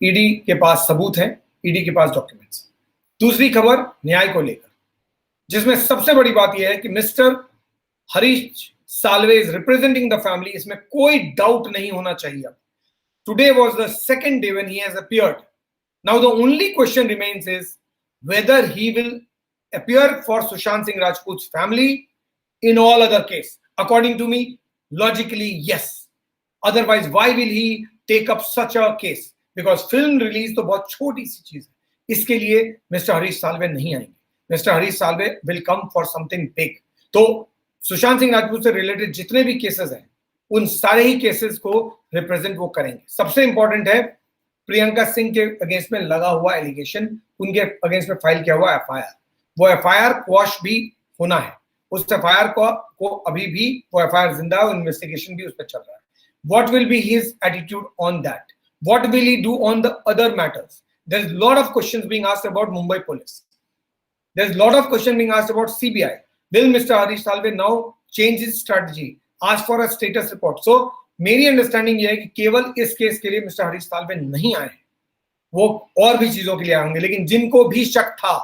ED के पास सबूत है, ईडी के पास डॉक्यूमेंट्स। दूसरी खबर न्याय को लेकर, जिसमें सबसे बड़ी बात यह है कि mister Harish Salve is representing the family, इसमें कोई डाउट नहीं होना चाहिए। Today was the second day when he has appeared. Now the only question remains is whether he will appear for Sushant Singh Rajput's family in all other case. According to me, logically, yes. Otherwise, why will he take up such a case? Because film release तो बहुत छोटी सी चीज है, इसके लिए mister Harish Salve नहीं आएंगे। Mister Harish Salve will come for something big. तो सुशांत सिंह राजपूत से रिलेटेड जितने भी केसेस हैं, उन सारे ही केसेस को रिप्रेजेंट वो करेंगे। सबसे इंपॉर्टेंट है प्रियंका सिंह के अगेंस्ट में लगा हुआ एलिगेशन, उनके अगेंस्ट में फाइल किया हुआ एफआईआर, वो एफआईआर क्वॉश भी होना है। उस एफआईआर को अभी भी वो एफआईआर जिंदा है, इन्वेस्टिगेशन भी उस पर चल रहा है। What will be his attitude on that? What will he do on the other matters? There's a lot of questions being asked about Mumbai police. There's a lot of questions being asked about CBI. Will Mr. Harish Salve now change his strategy? Ask for a status report. So मेरी understanding ये है कि केवल इस case के लिए mister Harish Salve नहीं आए, वो और भी चीजों के लिए आएंगे। लेकिन जिनको भी शक था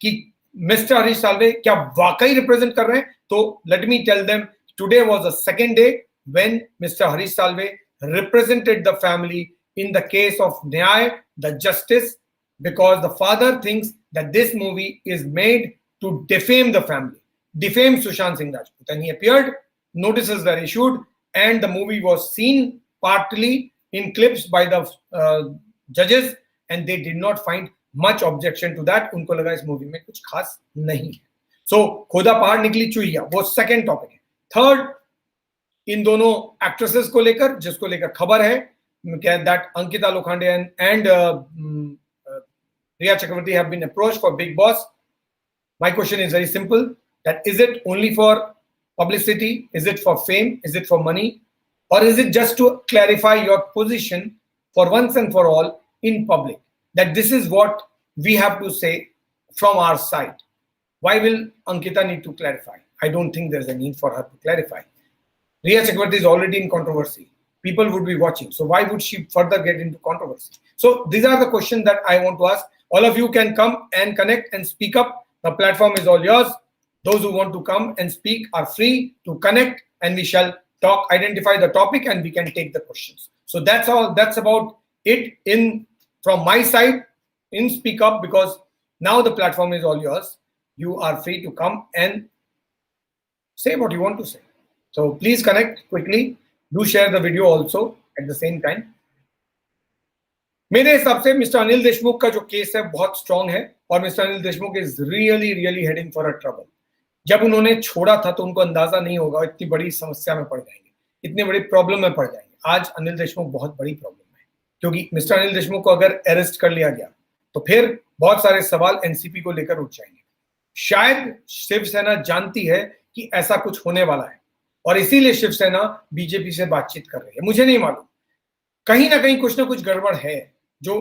कि मिस्टर हरीश साल्वे क्या वाकई रिप्रेजेंट कर रहे हैं, तो let me tell them, today was the second day when Mr. Harish Salve represented the family in the case of Nyay, the justice, because the father thinks that this movie is made to defame the family, defame Sushant Singh Rajput. And he appeared, notices were issued, and the movie was seen partly in clips by the judges, and they did not find much objection to that. उनको लगा इस movie में कुछ खास नहीं है। So खोदा पहाड़ निकली चुहिया, वो सेकंड टॉपिक है। थर्ड, इन दोनों एक्ट्रेसेस को लेकर, जिसको लेकर खबर है that Ankita Lokhande and Riya Chakravarti have been approached for Big Boss. My question is very simple, that is it only for publicity? Is it for fame? Is it for money? Or is it just to clarify your position for once and for all in public, that this is what we have to say from our side? Why will Ankita need to clarify? I don't think there's a need for her to clarify. Riya Chakravarti is already in controversy. People would be watching. So why would she further get into controversy? So these are the questions that I want to ask. All of you can come and connect and speak up. The platform is all yours. Those who want to come and speak are free to connect, and we shall talk, identify the topic, and we can take the questions. So that's all. That's about it from my side in Speak Up, because now the platform is all yours. You are free to come and say what you want to say. So please connect quickly. Do share the video also at the same time. मेरे हिसाब से mister Anil Deshmukh का जो case है बहुत strong है, और mister Anil Deshmukh is really heading for a trouble. जब उन्होंने छोड़ा था तो उनको अंदाजा नहीं होगा इतनी बड़ी समस्या में पड़ जाएंगे, इतनी बड़ी प्रॉब्लम में पड़ जाएंगे। आज अनिल देशमुख बहुत बड़ी प्रॉब्लम है, क्योंकि मिस्टर अनिल देशमुख को अगर अरेस्ट कर लिया गया तो फिर बहुत सारे सवाल एनसीपी को लेकर उठ जाएंगे। शायद शिवसेना जानती है कि ऐसा कुछ होने वाला है, और इसीलिए शिवसेना बीजेपी से बातचीत कर रही है। मुझे नहीं मालूम, कहीं ना कहीं कुछ ना कुछ गड़बड़ है जो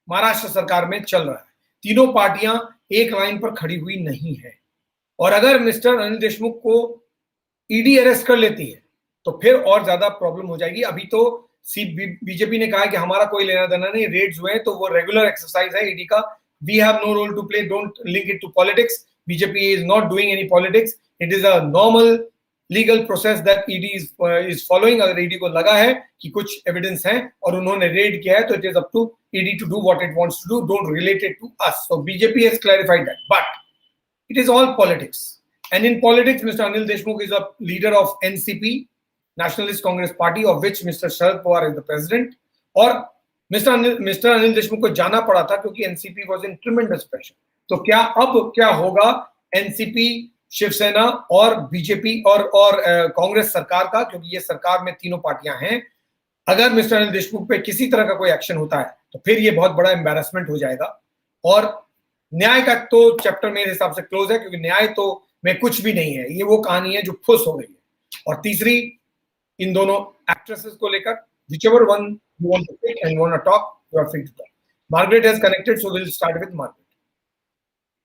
महाराष्ट्र सरकार में चल रहा है। तीनों पार्टियां एक लाइन पर खड़ी हुई नहीं है, और अगर मिस्टर अनिल देशमुख को ईडी अरेस्ट कर लेती है तो फिर और ज्यादा प्रॉब्लम हो जाएगी। अभी तो बीजेपी ने कहा है कि हमारा कोई लेना देना नहीं, रेड्स हुए तो वो रेगुलर एक्सरसाइज है ईडी का, we have no role to play, don't link it to politics. BJP is not doing any politics, it is a normal legal process that ED is following. अगर ED को लगा है कि कुछ evidence है और उन्होंने रेड किया है तो it is up to ED to do what it wants to do, don't relate it to us. So BJP has clarified that, but it is all politics, and in politics Mr. Anil Deshmukh is a leader of NCP, Nationalist Congress Party, of which Mr. Sharad Pawar is the president, और Mr. Anil Deshmukh को जाना पड़ा था क्योंकि NCP was in tremendous pressure। तो क्या अब क्या होगा NCP, शिवसेना और बीजेपी और कांग्रेस सरकार का, क्योंकि ये सरकार में तीनों पार्टियां हैं। अगर मिस्टर अनिल देशमुख पे किसी तरह का कोई एक्शन होता है तो फिर ये बहुत बड़ा एम्बैरेसमेंट हो जाएगा, और न्याय का तो चैप्टर मेरे हिसाब से क्लोज है, क्योंकि न्याय तो में कुछ भी नहीं है, ये वो कहानी है जो फुस हो गई है। और तीसरी, इन दोनों एक्ट्रेसेस को लेकर, whichever one you want to pick and you want to talk, you are free to talk. Margaret has connected, so we'll start with Margaret,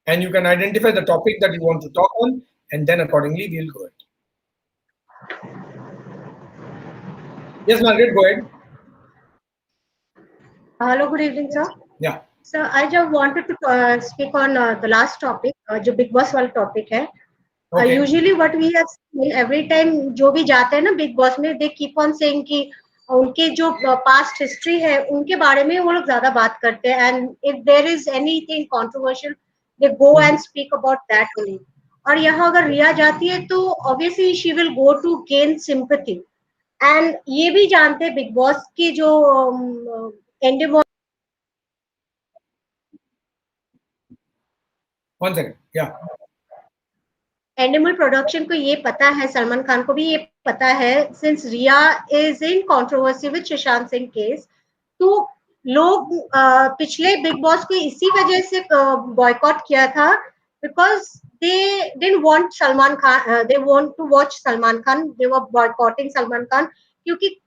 and you can identify the topic that you want to talk on, and then accordingly we'll go ahead. Yes, Margaret, go ahead. Hello, good evening, sir. Yeah. So I just wanted to speak on the last topic, जो Big Boss वाला topic है. Okay. Usually what we have seen every time जो भी जाते हैं ना Big Boss में, they keep on saying कि उनके जो past history है उनके बारे में वो लोग ज्यादा बात करते हैं, and if there is anything controversial, they go and speak about that only. और यहाँ अगर रिया जाती है तो obviously she will go to gain sympathy. And ये भी जानते हैं बिग बॉस की जो एंडिमो One second. Yeah. Animal production को ये पता है, सलमान खान को भी ये पता है, since Rhea is in controversy with Sushant Singh case, तो लोग पिछले बिग बॉस को इसी वजह से बॉयकॉट किया था, because they didn't want Salman Khan, they want to watch Salman Khan, they were boycotting Salman Khan, क्योंकि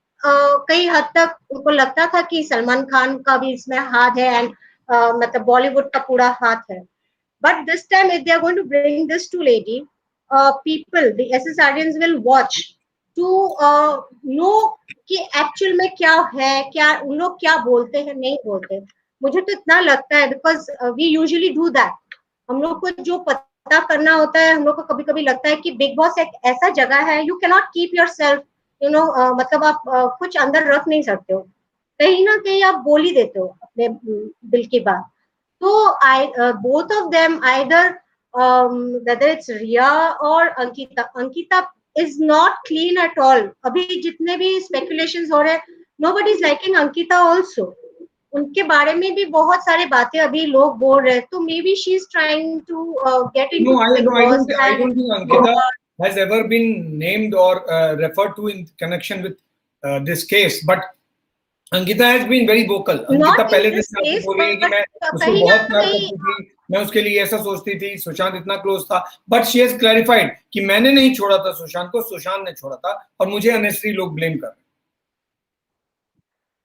कई हद तक उनको लगता था कि सलमान खान का भी इसमें हाथ है, एंड मतलब बॉलीवुड का पूरा हाथ है. But this time, if they are going to bring this to lady, people, the SSRians will watch to know कि actual में क्या है, क्या उन लोग क्या बोलते हैं, नहीं बोलते. मुझे तो इतना लगता है, because we usually do that. हम लोग को जो पता करना होता है, हम लोग को कभी कभी लगता है कि बिग बॉस एक ऐसा जगह है, you cannot keep yourself, you know, मतलब आप कुछ अंदर रख नहीं सकते हो, कहीं ना कहीं आप बोल ही देते हो अपने दिल की बात. So both of them, either whether it's Riya or Ankita is not clean at all. अभी जितने भी speculations हो रहे हैं, nobody is liking Ankita also. उनके बारे में भी बहुत सारे बातें अभी लोग बोल रहे हैं, तो maybe she's trying to get into Big Boss. I don't think Ankita has ever been named or referred to in connection with this case, but Ankita has been very vocal. Ankita पहले दिन से बोल रही है कि मैं उसको बहुत प्यार करती थी, मैं उसके लिए ऐसा सोचती थी, सुशांत इतना क्लोज था, बट शी हैज क्लैरिफाइड कि मैंने नहीं छोड़ा था सुशांत को, सुशांत ने छोड़ा था और मुझे अननेसेसरी लोग ब्लेम कर रहे हैं.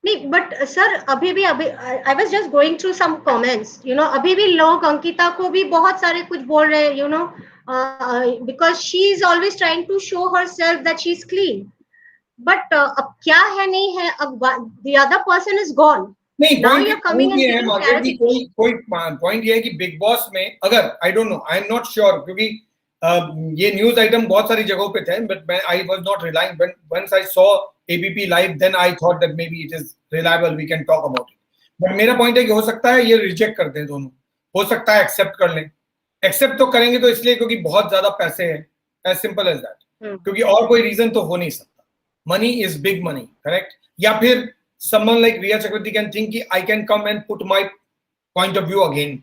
नहीं, बट सर अभी I was just going through some comments, you know, अभी भी लोग अंकिता को भी बहुत सारे कुछ बोल रहे हैं, you know, because she is always trying to show herself that she is clean. But अब क्या है नहीं है, अब the other person is gone. नहीं, पॉइंट ये है मार्केट की, कोई पॉइंट ये है कि बिग बॉस में अगर I don't know, I am not sure, क्योंकि ये न्यूज आइटम बहुत सारी जगहों पे थे, but I was not relying. Once I saw ABP live, then I thought that may be it is reliable, we can talk about it. But मेरा point है कि हो सकता है ये रिजेक्ट कर दें दोनों, हो सकता है एक्सेप्ट कर लें. एक्सेप्ट तो करेंगे तो इसलिए क्योंकि बहुत ज्यादा पैसे हैं, एज सिंपल एज दैट, क्योंकि और कोई रीजन तो हो नहीं सकता. Money is big money, correct? या फिर someone like Riya Chakraborty can think कि I can come and put my point of view again.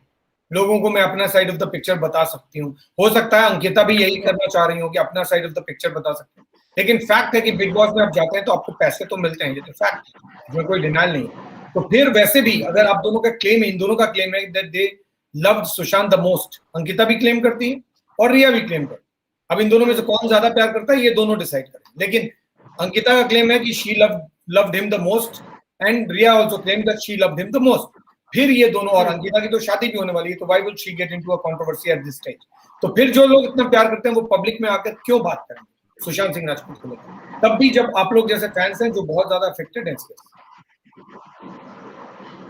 लोगों को मैं अपना साइड ऑफ द पिक्चर बता सकती हूँ. हो सकता है अंकिता भी यही करना चाह रही हो कि अपना साइड ऑफ द पिक्चर बता सकते हैं. लेकिन फैक्ट है कि बिग बॉस में आप जाते हैं तो आपको पैसे तो मिलते हैं, ये तो फैक्ट, इसमें कोई डिनाइल नहीं है. तो फिर वैसे भी अगर आप दोनों का क्लेम है, इन दोनों का क्लेम है that they loved Sushant the most, Ankita भी क्लेम करती है और रिया भी क्लेम करती है. अब इन दोनों में से कौन ज्यादा प्यार करता है ये दोनों डिसाइड करें. लेकिन अंकिता का क्लेम है कि she loved him the most and Riya also claimed that she loved him the most. फिर ये दोनों, और अंकिता की तो शादी भी होने वाली है, तो why will she get into a controversy at this stage? तो फिर जो लोग इतना प्यार करते हैं वो पब्लिक में आकर क्यों बात करेंगे सुशांत सिंह राजपूत को लेकर, तब भी जब आप लोग जैसे फैंस हैं जो बहुत ज्यादा अफेक्टेड हैं इससे.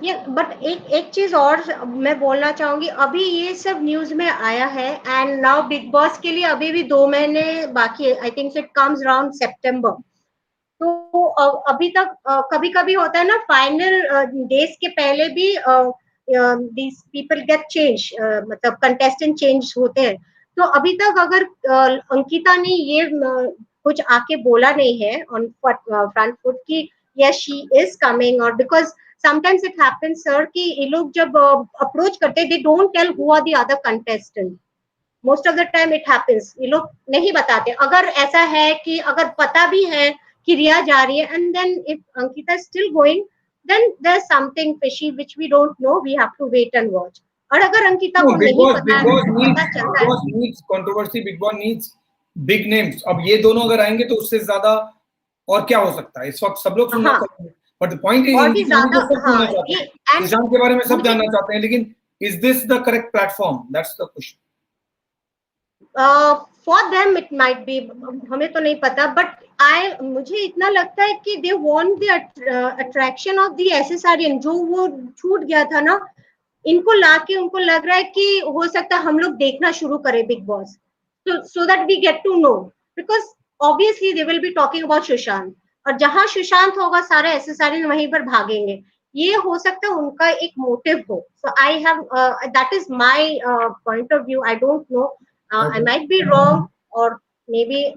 ये बट एक चीज और मैं बोलना चाहूंगी, अभी ये सब न्यूज में आया है, एंड नाउ बिग बॉस के लिए अभी भी 2 महीने बाकी है. I think it comes around September. तो अभी तक कभी कभी होता है ना, फाइनल डेज के पहले भी दिस पीपल गेट चेंज, मतलब कंटेस्टेंट चेंज होते हैं. तो अभी तक अगर अंकिता ने ये कुछ आके बोला नहीं है ऑन फ्रंट फुट कि यस शी इज कमिंग, और because sometimes it happens sir कि ये लोग जब अप्रोच करते they don't tell who are the other contestant. Most of the time it happens, ये लोग नहीं बताते. अगर ऐसा है कि अगर पता भी है कि रिया जा रही है, and then if Ankita is still going, then there's something fishy which we don't know. We have to wait and watch. और अगर अंकिता को नहीं पता है, पता चलता है, Big Boss needs controversy, Big Boss needs big names. अब ये दोनों अगर आएंगे तो उससे ज्यादा और क्या हो सकता है? इस वक्त सब लोग सुनना चाहते हैं, बट द पॉइंट इज इनकी फैमिली को सब सुनना चाहते हैं, सुशांत के बारे में सब जानना चाहते हैं, लेकिन is this the correct platform? That's the question. For them it might be, हमें तो नहीं पता, but मुझे इतना लगता है कि they want the attraction of the एसएसआरियन, जो वो छूट गया था ना, इनको लाके उनको लग रहा है कि हो सकता है हम लोग देखना शुरू करें big boss, so that we get to know, because obviously they will be talking about Sushant, और जहां सुशांत होगा सारे एसएसआरियन वहीं पर भागेंगे, ये हो सकता है उनका एक मोटिव हो. So I have that is my point of view. I don't know. I might be wrong, or maybe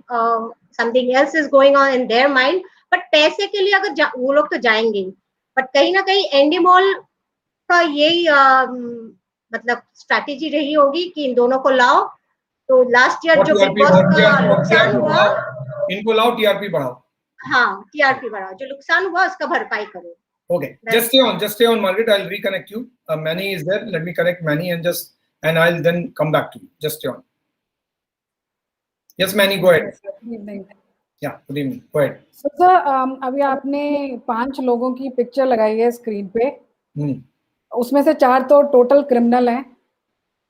something else is going on in their mind. But पैसे के लिए अगर वो लोग तो जाएंगे, बट कहीं ना कहीं एंडीमॉल का यही मतलब स्ट्रैटेजी रही होगी कि इन दोनों को लाओ. तो लास्ट ईयर जो बिग बॉस का नुकसान हुआ, इनको लाओ, टीआरपी बढ़ाओ. हाँ, टीआरपी बढ़ाओ, जो नुकसान हुआ उसका भरपाई करो. Okay, just stay on, Margaret. I'll reconnect you. Manny is there. Let me connect Manny and I'll then come back to you. Just stay on. Yes, Manny, go ahead. Good evening. Yeah, good evening. Go ahead. So sir, अभी आपने 5 लोगों की picture लगाई है screen पे. उसमें से 4 तो टोटल क्रिमिनल हैं.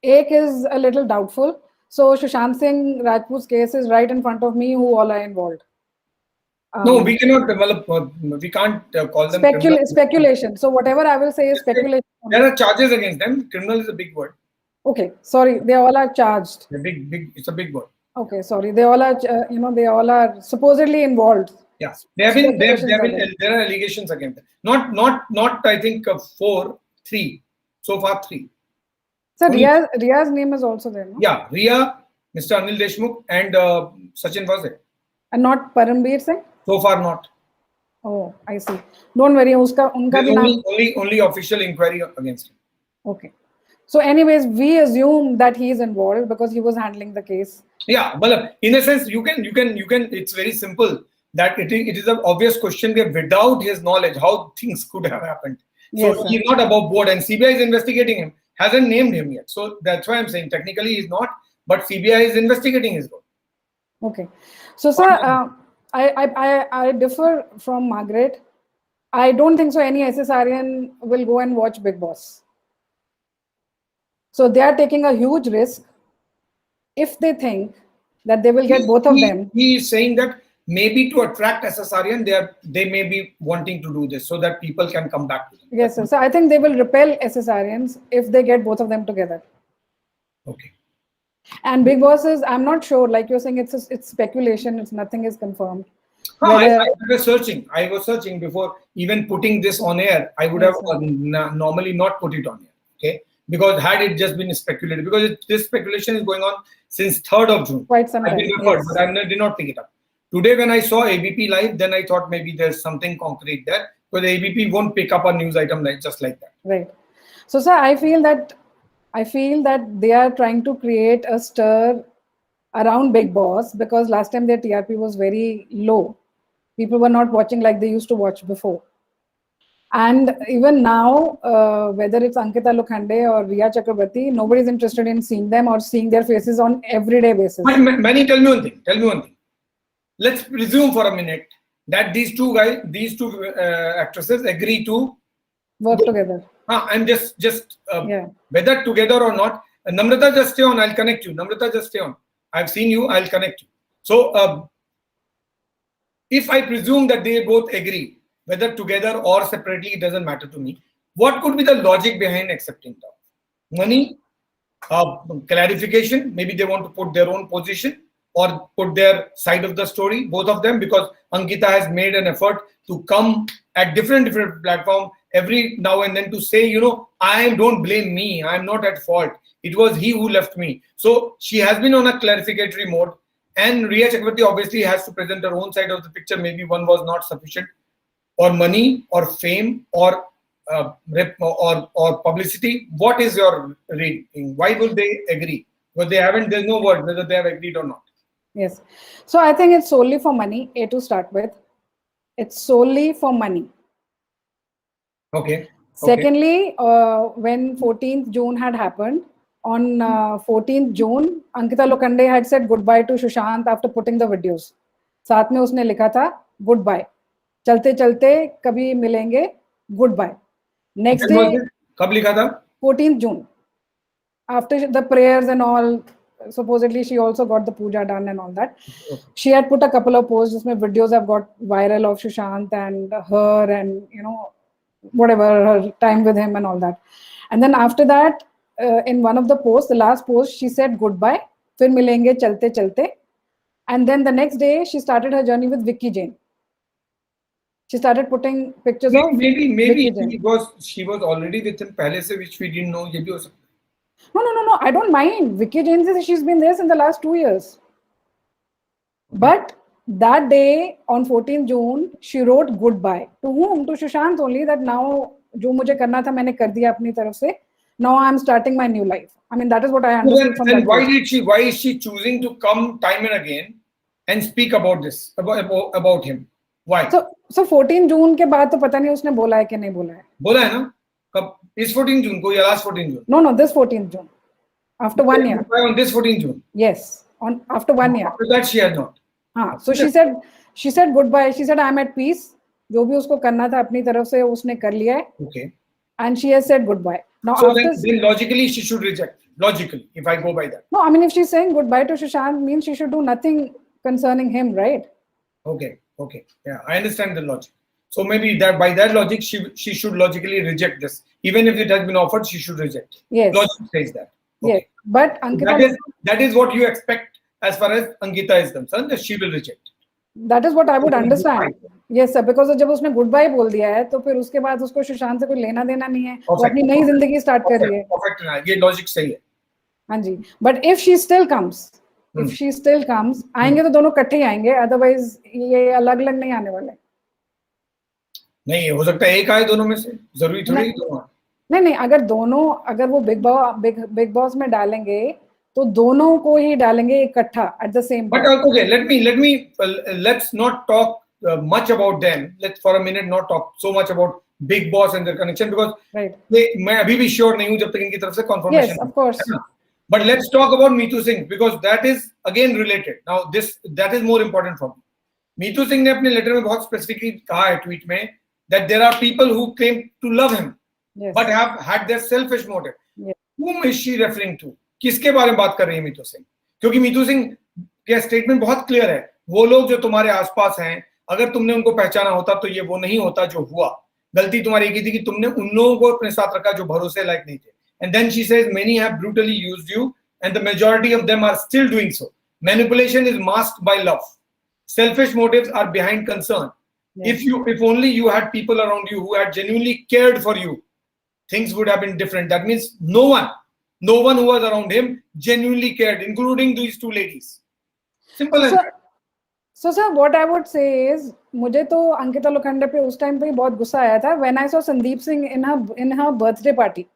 एक is a little doubtful. So Sushant Singh Rajput's case is right in front of me. Who all are involved? No, we cannot develop. We can't call them speculation. So whatever I will say is speculation. There are charges against them. Criminal is a big word. Okay, sorry. They all are charged. Big. It's a big word. Okay, sorry. They all are. They all are supposedly involved. Yeah, there are allegations against them. Not. I think 4, 3. So far 3. So Ria's name is also there. No? Yeah, Ria, Mr. Anil Deshmukh, and Sachin was there. And not Paramveer Singh? So far not. Oh, I see. Don't worry, only official inquiry against him. Okay. So anyways, we assume that he is involved because he was handling the case. Yeah, but in a sense, you can. It's very simple that it is an obvious question that without his knowledge, how things could have happened. So yes, he's not above board, and CBI is investigating him. Hasn't named him yet. So that's why I'm saying technically he's not, but CBI is investigating his role. Okay. So, sir, I differ from Margaret. I don't think so any SSRian will go and watch Big Boss. So they are taking a huge risk if they think that they will get both of them. He is saying that maybe to attract SSRian, they may be wanting to do this so that people can come back to them. Yes, sir. So I think they will repel SSRians if they get both of them together. Okay. And Big Boss is, I'm not sure, like you're saying, it's speculation, nothing is confirmed. I was searching before even putting this on air. I would have normally not put it on air, okay? Because had it just been speculated, because this speculation is going on since 3rd of June. Quite some time. But I did not pick it up. Today when I saw ABP live, then I thought maybe there's something concrete there, because ABP won't pick up a news item just like that. Right. So, sir, I feel that they are trying to create a stir around Big Boss because last time their TRP was very low. People were not watching like they used to watch before. And even now, whether it's Ankita Lokhande or Riya Chakrabarti, nobody's interested in seeing them or seeing their faces on everyday basis. Manny, tell me one thing. Let's presume for a minute that these two actresses agree to work together. I'm just whether together or not. Namrata, just stay on. I'll connect you. Namrata, just stay on. I've seen you. I'll connect you. So, if I presume that they both agree, whether together or separately, it doesn't matter to me. What could be the logic behind accepting that? Money, clarification. Maybe they want to put their own position or put their side of the story, both of them, because Ankita has made an effort to come at different platforms every now and then to say, don't blame me. I'm not at fault. It was he who left me. So she has been on a clarificatory mode. And Riya Chakrabarti obviously has to present her own side of the picture. Maybe one was not sufficient, or money, or fame, or publicity. What is your reading? Why will they agree? Because there's no word whether they have agreed or not. Yes. So I think it's solely for money, A, to start with. It's solely for money. Okay. Secondly, when 14th June had happened, on 14th June, Ankita Lokhande had said goodbye to Sushant after putting the videos. साथ में उसने लिखा था goodbye. चलते चलते कभी मिलेंगे, goodbye. Next day, कब लिखा था? 14th June. After the prayers and all, supposedly she also got the puja done and all that. Okay. She had put a couple of posts, जिसमें videos have got viral of Sushant and her and whatever her time with him and all that. And then after that, in one of the posts, the last post, she said goodbye. फिर मिलेंगे चलते चलते. And then the next day, she started her journey with Vicky Jane. She started putting pictures of maybe Vicky Jane. she was already with him पहले से, which we didn't know. ये भी हो सकता है. No. I don't mind. Vicky Jane says she's been there since the last 2 years. But that day, on 14th June, she wrote goodbye. To whom? To Sushant only, that now, जो मुझे करना था मैंने कर दिया अपनी तरफ से. Now I'm starting my new life. I mean, that is what I understood from then that. why is she choosing to come time and again and speak about this, about him? Why? So 14 June के बाद तो पता नहीं उसने बोला है कि नहीं बोला है. बोला है ना? कब? इस 14 जून को या last 14 June? No, this 14th June. After 1 year. On this 14 June? Yes. After 1 year. After that she had not. हाँ. So she said goodbye. She said I'm at peace. जो भी उसको करना था अपनी तरफ से उसने कर लिया है. Okay. And she has said goodbye. Now So after, then logically she should reject. Logically, if I go by that. No, I mean if she's saying goodbye to Sushant, means she should do nothing concerning him, right? Okay. Yeah, I understand the logic. So maybe that by that logic, she should logically reject this. Even if it has been offered, she should reject it. Yes. Logic says that. Okay. Yes. But Ankita, that is what you expect as far as Ankita is concerned, that she will reject. that is what I would understand. Yes sir, because जब उसने goodbye बोल दिया है तो फिर उसके बाद उसको सुशांत से कोई लेना देना नहीं है. वो अपनी नई जिंदगी स्टार्ट कर रही है. Perfect ना, ये लॉजिक सही है. हाँ जी. But if she still comes, आएंगे तो दोनों इकट्ठे ही आएंगे. Otherwise ये अलग अलग नहीं आने वाले. नहीं, हो सकता है एक आए दोनों में से, जरूरी थोड़ी दोनों. नहीं, अगर वो बिग बॉस में डालेंगे तो दोनों को ही डालेंगे इकट्ठा at the same time. But okay, let's not talk much about them. Let's for a minute not talk so much about Big Boss and their connection, because right. मैं अभी भी श्योर नहीं हूँ जब तक इनकी तरफ से confirmation. Yes, of course. But let's talk about Meetu Singh, because that is again related. Now that is more important for me. Meetu Singh ने अपने लेटर में बहुत स्पेसिफिकली कहा है ट्वीट में that there are people who claim to love him, yes, but have had their selfish motive. Yes. Whom is she referring to? किसके बारे में बात कर रही है मीतू सिंह? क्योंकि मीतू सिंह के स्टेटमेंट बहुत क्लियर है. वो लोग जो तुम्हारे आसपास हैं, अगर तुमने उनको पहचाना होता तो ये वो नहीं होता जो हुआ. गलती तुम्हारी एक ही थी कि तुमने उन लोगों को अपने साथ रखा जो भरोसे लायक नहीं थे. And then she says many have brutally used you and the majority of them are still doing so. Manipulation is masked by love. Selfish motives are behind concern. Yes. If only you had people around you who had genuinely cared for you, things would have been different. That means no one who was around him genuinely cared, including these two ladies. Simple as that. So sir, what I would say is, मुझे तो अंकिता लोखंडे पे उस time पे ही बहुत गुस्सा आया था when I saw Sandeep Singh in her birthday party.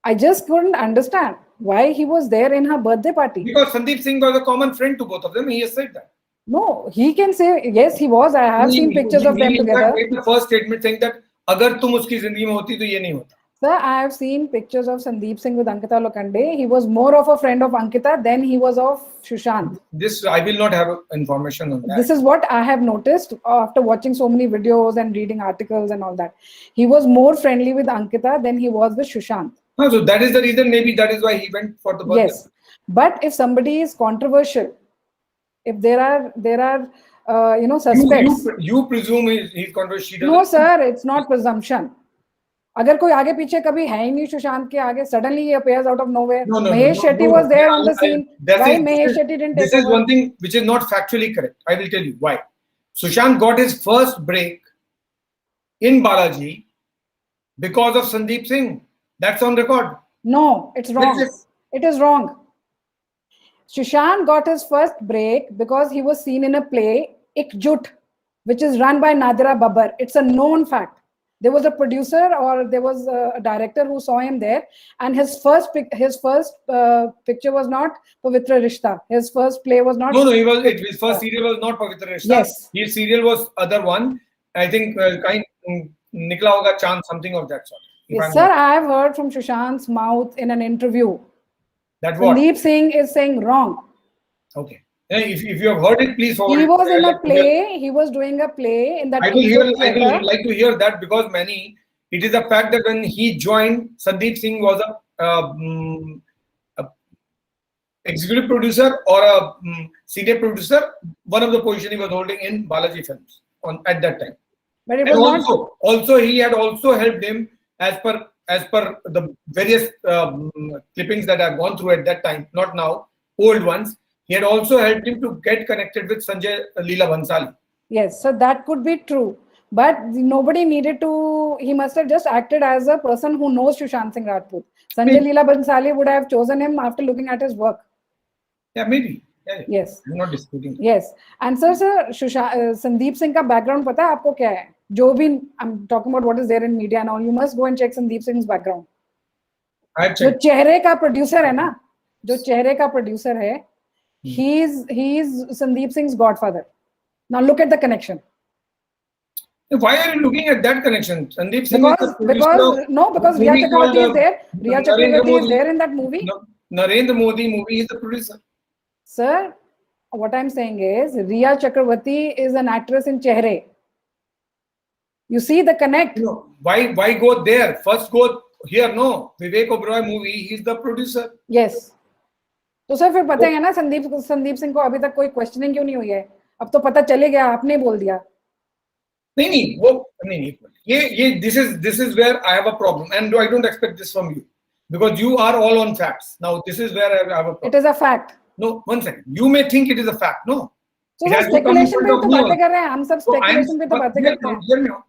I just couldn't understand why he was there in her birthday party. Because Sandeep Singh was a common friend to both of them. He has said that. No, he can say yes, he was. I have seen pictures of them together. He made the first statement saying that अगर तुम उसकी जिंदगी में होती तो ये नहीं होता. Sir, I have seen pictures of Sandeep Singh with Ankita Lokhande. He was more of a friend of Ankita than he was of Sushant. This I will not have information on that. This is what I have noticed after watching so many videos and reading articles and all that. He was more friendly with Ankita than he was with Sushant. No, so that is the reason. Maybe that is why he went for the birthday. Yes, but if somebody is controversial, if there are suspects. You presume he's controversial. No, sir, it's not presumption. अगर कोई आगे पीछे कभी है ही नहीं सुशांत के आगे, suddenly he appears out of nowhere. Mahesh Shetty was there on the scene. Why Mahesh Shetty didn't take over? This is one thing which is not factually correct. I will tell you why. Sushant got his first break in Balaji because of Sandeep Singh. That's on record. No, it's wrong. It is wrong. Sushant got his first break because he was seen in a play, Ekjut, which is run by Nadira Babbar. It's a known fact. There was a producer or there was a director who saw him there, and his first picture was not Pavitra Rishta. His first play was not. No, his first serial was not Pavitra Rishta. Yes. His serial was other one. I think Nikla Hoga Chand, something of that sort. Yes, sir, I have heard from Sushant's mouth in an interview. That what? Sandeep Singh is saying wrong. Okay. If you have heard it, please forward. He was in a play. He was doing a play in that. I will like to hear that, because it is a fact that when he joined, Sandeep Singh was executive producer or a senior producer, one of the position he was holding in Balaji Films at that time. But it And was not. also he had also helped him as per the various clippings that I've gone through at that time, not now, old ones. He had also helped him to get connected with Sanjay Leela Bhansali. Yes, so that could be true. But nobody needed to, he must have just acted as a person who knows Sushant Singh Rajput. Sanjay Leela Bhansali would have chosen him after looking at his work. Yeah, maybe. Yeah. Yes. I'm not disputing. Yes. And sir, Sandeep Singh का background पता है आपको क्या है? जो भी, I'm talking about what is there in media and all, you must go and check Sandeep Singh's background. जो चेहरे का producer है ना, जो चेहरे का producer है, he is Sandeep Singh's godfather. Now look at the connection. Why are you looking at that connection? Sandeep Singh because Riya Chakravarti is there. Riya Chakravarti is there in that movie. Narendra Modi movie is the producer. Sir, what I'm saying is Riya Chakravarti is an actress in Chehre. You see the connect. No, why go there? First go here. No, Vivek Oberoi movie. He's the producer. Yes. तो sir फिर पता है ना संदीप सिंह को अभी तक कोई questioning क्यों नहीं हुई है? अब तो पता चले गया, आपने बोल दिया. नहीं, this is where I have a problem, and I don't expect this from you because you are all on facts. Now this is where I have a problem. It is a fact. No, one second. You may think it is a fact. No. So speculation पे तो बातें कर रहे हैं हम सब speculation पे तो बातें करते हैं.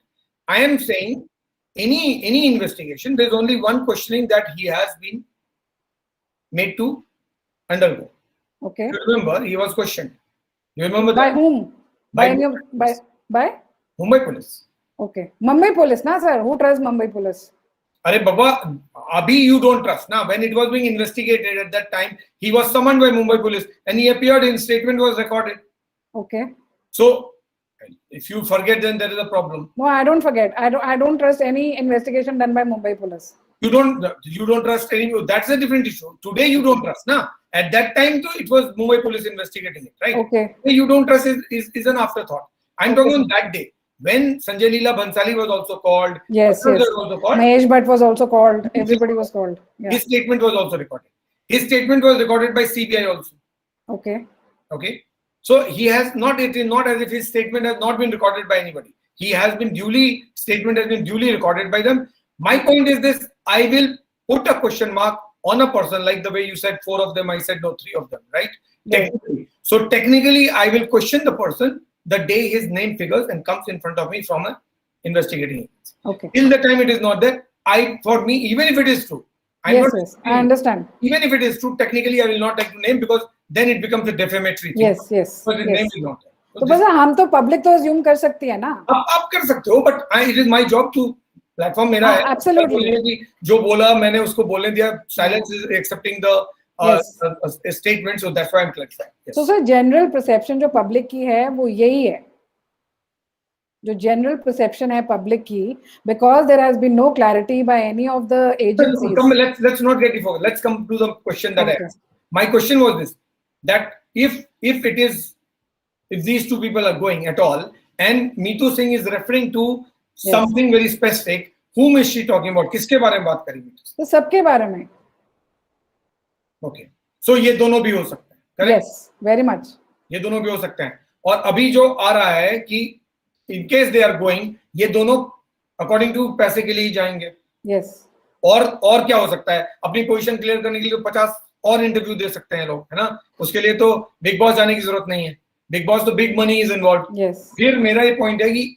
I am saying any investigation, there is only one questioning that he has been made to undergo. Okay. You remember, he was questioned. You remember by that? Whom? By Mumbai Police. Okay. Mumbai Police, na sir? Who trusts Mumbai Police? Arey Baba, abhi you don't trust. Now, when it was being investigated at that time, he was summoned by Mumbai Police and he appeared. His statement was recorded. Okay. So, if you forget, then there is a problem. No, I don't forget. I don't trust any investigation done by Mumbai Police. You don't trust any. That's a different issue. Today you don't trust. Nah. At that time, too, it was Mumbai Police investigating it, right? Okay. Today you don't trust is an afterthought. I'm talking on that day when Sanjay Leela Bhansali was also called. Yes. Was also called. Mahesh Bhatt was also called. Everybody was called. Yeah. His statement was also recorded. His statement was recorded by CBI also. Okay. Okay. So he has not. It is not as if his statement has not been recorded by anybody. Statement has been duly recorded by them. My point is this: I will put a question mark on a person, like the way you said 4 of them. I said no, 3 of them, right? Technically. So technically, I will question the person the day his name figures and comes in front of me from an investigating agency. Okay. Till the time it is not there, for me, even if it is true, I understand. Even if it is true, technically, I will not take the name because then it becomes a defamatory thing. Yes. But the name is not there. तो बस हम तो public तो assume कर सकती है ना. आप कर सकते हो, but it is my job to platform मेरा है. Absolutely. जो बोला मैंने उसको बोलने दिया. Silence is accepting the statement, so that's why I'm clarifying. Yes. So sir, general perception जो public की है वो यही है. जो general perception है public की, because there has been no clarity by any of the agencies. Let's not get focused. Let's come to the question that I asked. My question was this: that if these 2 people are going at all, and Meetu Singh is referring to something very specific, whom is she talking about? किसके बारे में बात करेगी? तो सबके बारे में. Okay. So ये दोनों भी हो सकते हैं. Correct? Yes, very much. ये दोनों भी हो सकते हैं. और अभी जो आ रहा है कि in case they are going, ये दोनों according to पैसे के लिए ही जाएंगे. Yes. और क्या हो सकता है? अपनी पोजीशन क्लियर करने के लिए 50 और इंटरव्यू दे सकते हैं लोग, है ना? उसके लिए तो बिग बॉस जाने की जरूरत नहीं है. बिग बॉस तो बिग मनी इज इन्वॉल्व. फिर मेरा ये पॉइंट है कि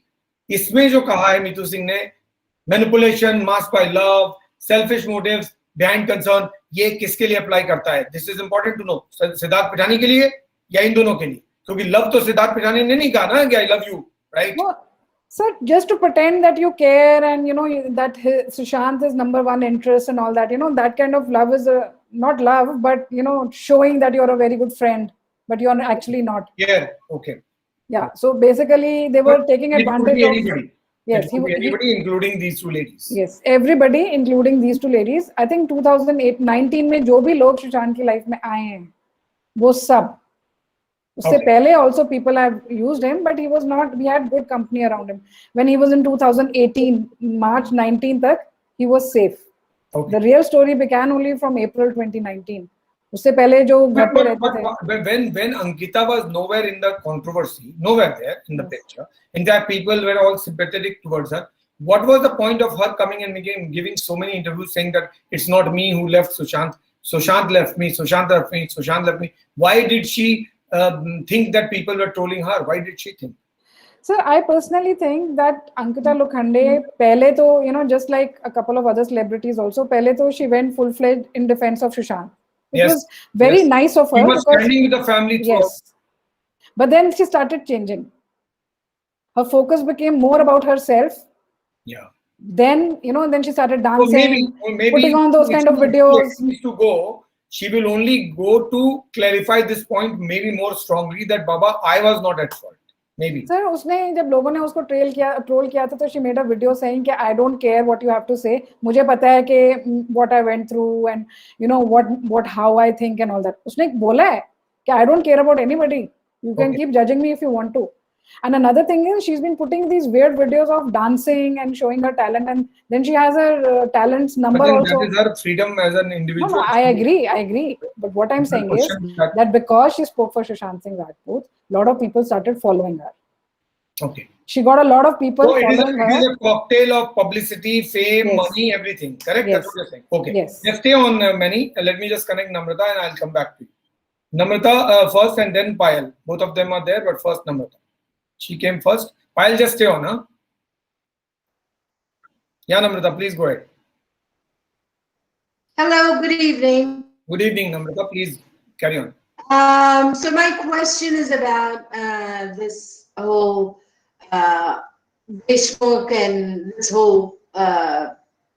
इसमें जो कहा है मीतू सिंह ने, manipulation, mask by love, selfish motives, behind concern, ये किसके लिए अप्लाई करता है? This is important to know. Siddharth Pithani के लिए या इन दोनों के लिए? क्योंकि लव तो सिद्धार्थ पिठानी ने नहीं कहा ना कि I love you, right? Sir, just to pretend that you care and that Sushant is number 1 interest and all that, that kind of love is not love, but showing that you're a very good friend, but you're actually not. Yeah. Okay. Yeah. So basically, they were taking advantage of anybody. Yes, anybody, including these 2 ladies. Yes, everybody, including these 2 ladies. I think 2008-19 में जो भी लोग सुशांत की life में आए हैं, वो सब. उससे पहले also people have used him, but he was not. We had good company around him. When he was in 2018, March 19 तक, he was safe. Okay. The real story began only from April 2019, उससे पहले जो घर पे But, रहते थे. when Ankita was nowhere in the controversy, nowhere there in the picture. In fact, people were all sympathetic towards her. What was the point of her coming and giving so many interviews saying that it's not me who left Sushant? Sushant left me. Sushant left me. Sushant left me. Why did she think that people were trolling her? Why did she think? Sir, I personally think that Ankita Lokhande, pehle to, just like a couple of other celebrities also, pehle to she went full-fledged in defense of Sushant. It was very nice of her. She was standing with the family throughout. Yes. But then she started changing. Her focus became more about herself. Yeah. Then, then she started dancing, So maybe putting on those kind of videos. To go, she will only go to clarify this point maybe more strongly that Baba, I was not at fault. Maybe. Sir, उसने जब लोगों ने उसको troll किया था तो she made a video saying कि I don't care what you have to say. मुझे पता है कि what I went through and how I think and all that. उसने बोला है कि I don't care about anybody. You can keep judging me if you want to. And another thing is she's been putting these weird videos of dancing and showing her talent, and then she has her talents number but then also. That is her freedom as an individual. No, I agree. But what I'm saying is that because she spoke for Sushant Singh Rajput, a lot of people started following her. Okay. She got a lot of people following her. It is a cocktail of publicity, fame, money, everything. Correct? Yes. That's what you're saying. Okay. Yes. Let's stay on Many. Let me just connect Namrata and I'll come back to you. Namrata first and then Payal. Both of them are there, but first Namrata. She came first. Payal, just stay on, huh? Yeah, Namrata, please go ahead. Hello, good evening. Good evening, Namrata. Please carry on. So my question is about this whole Facebook and this whole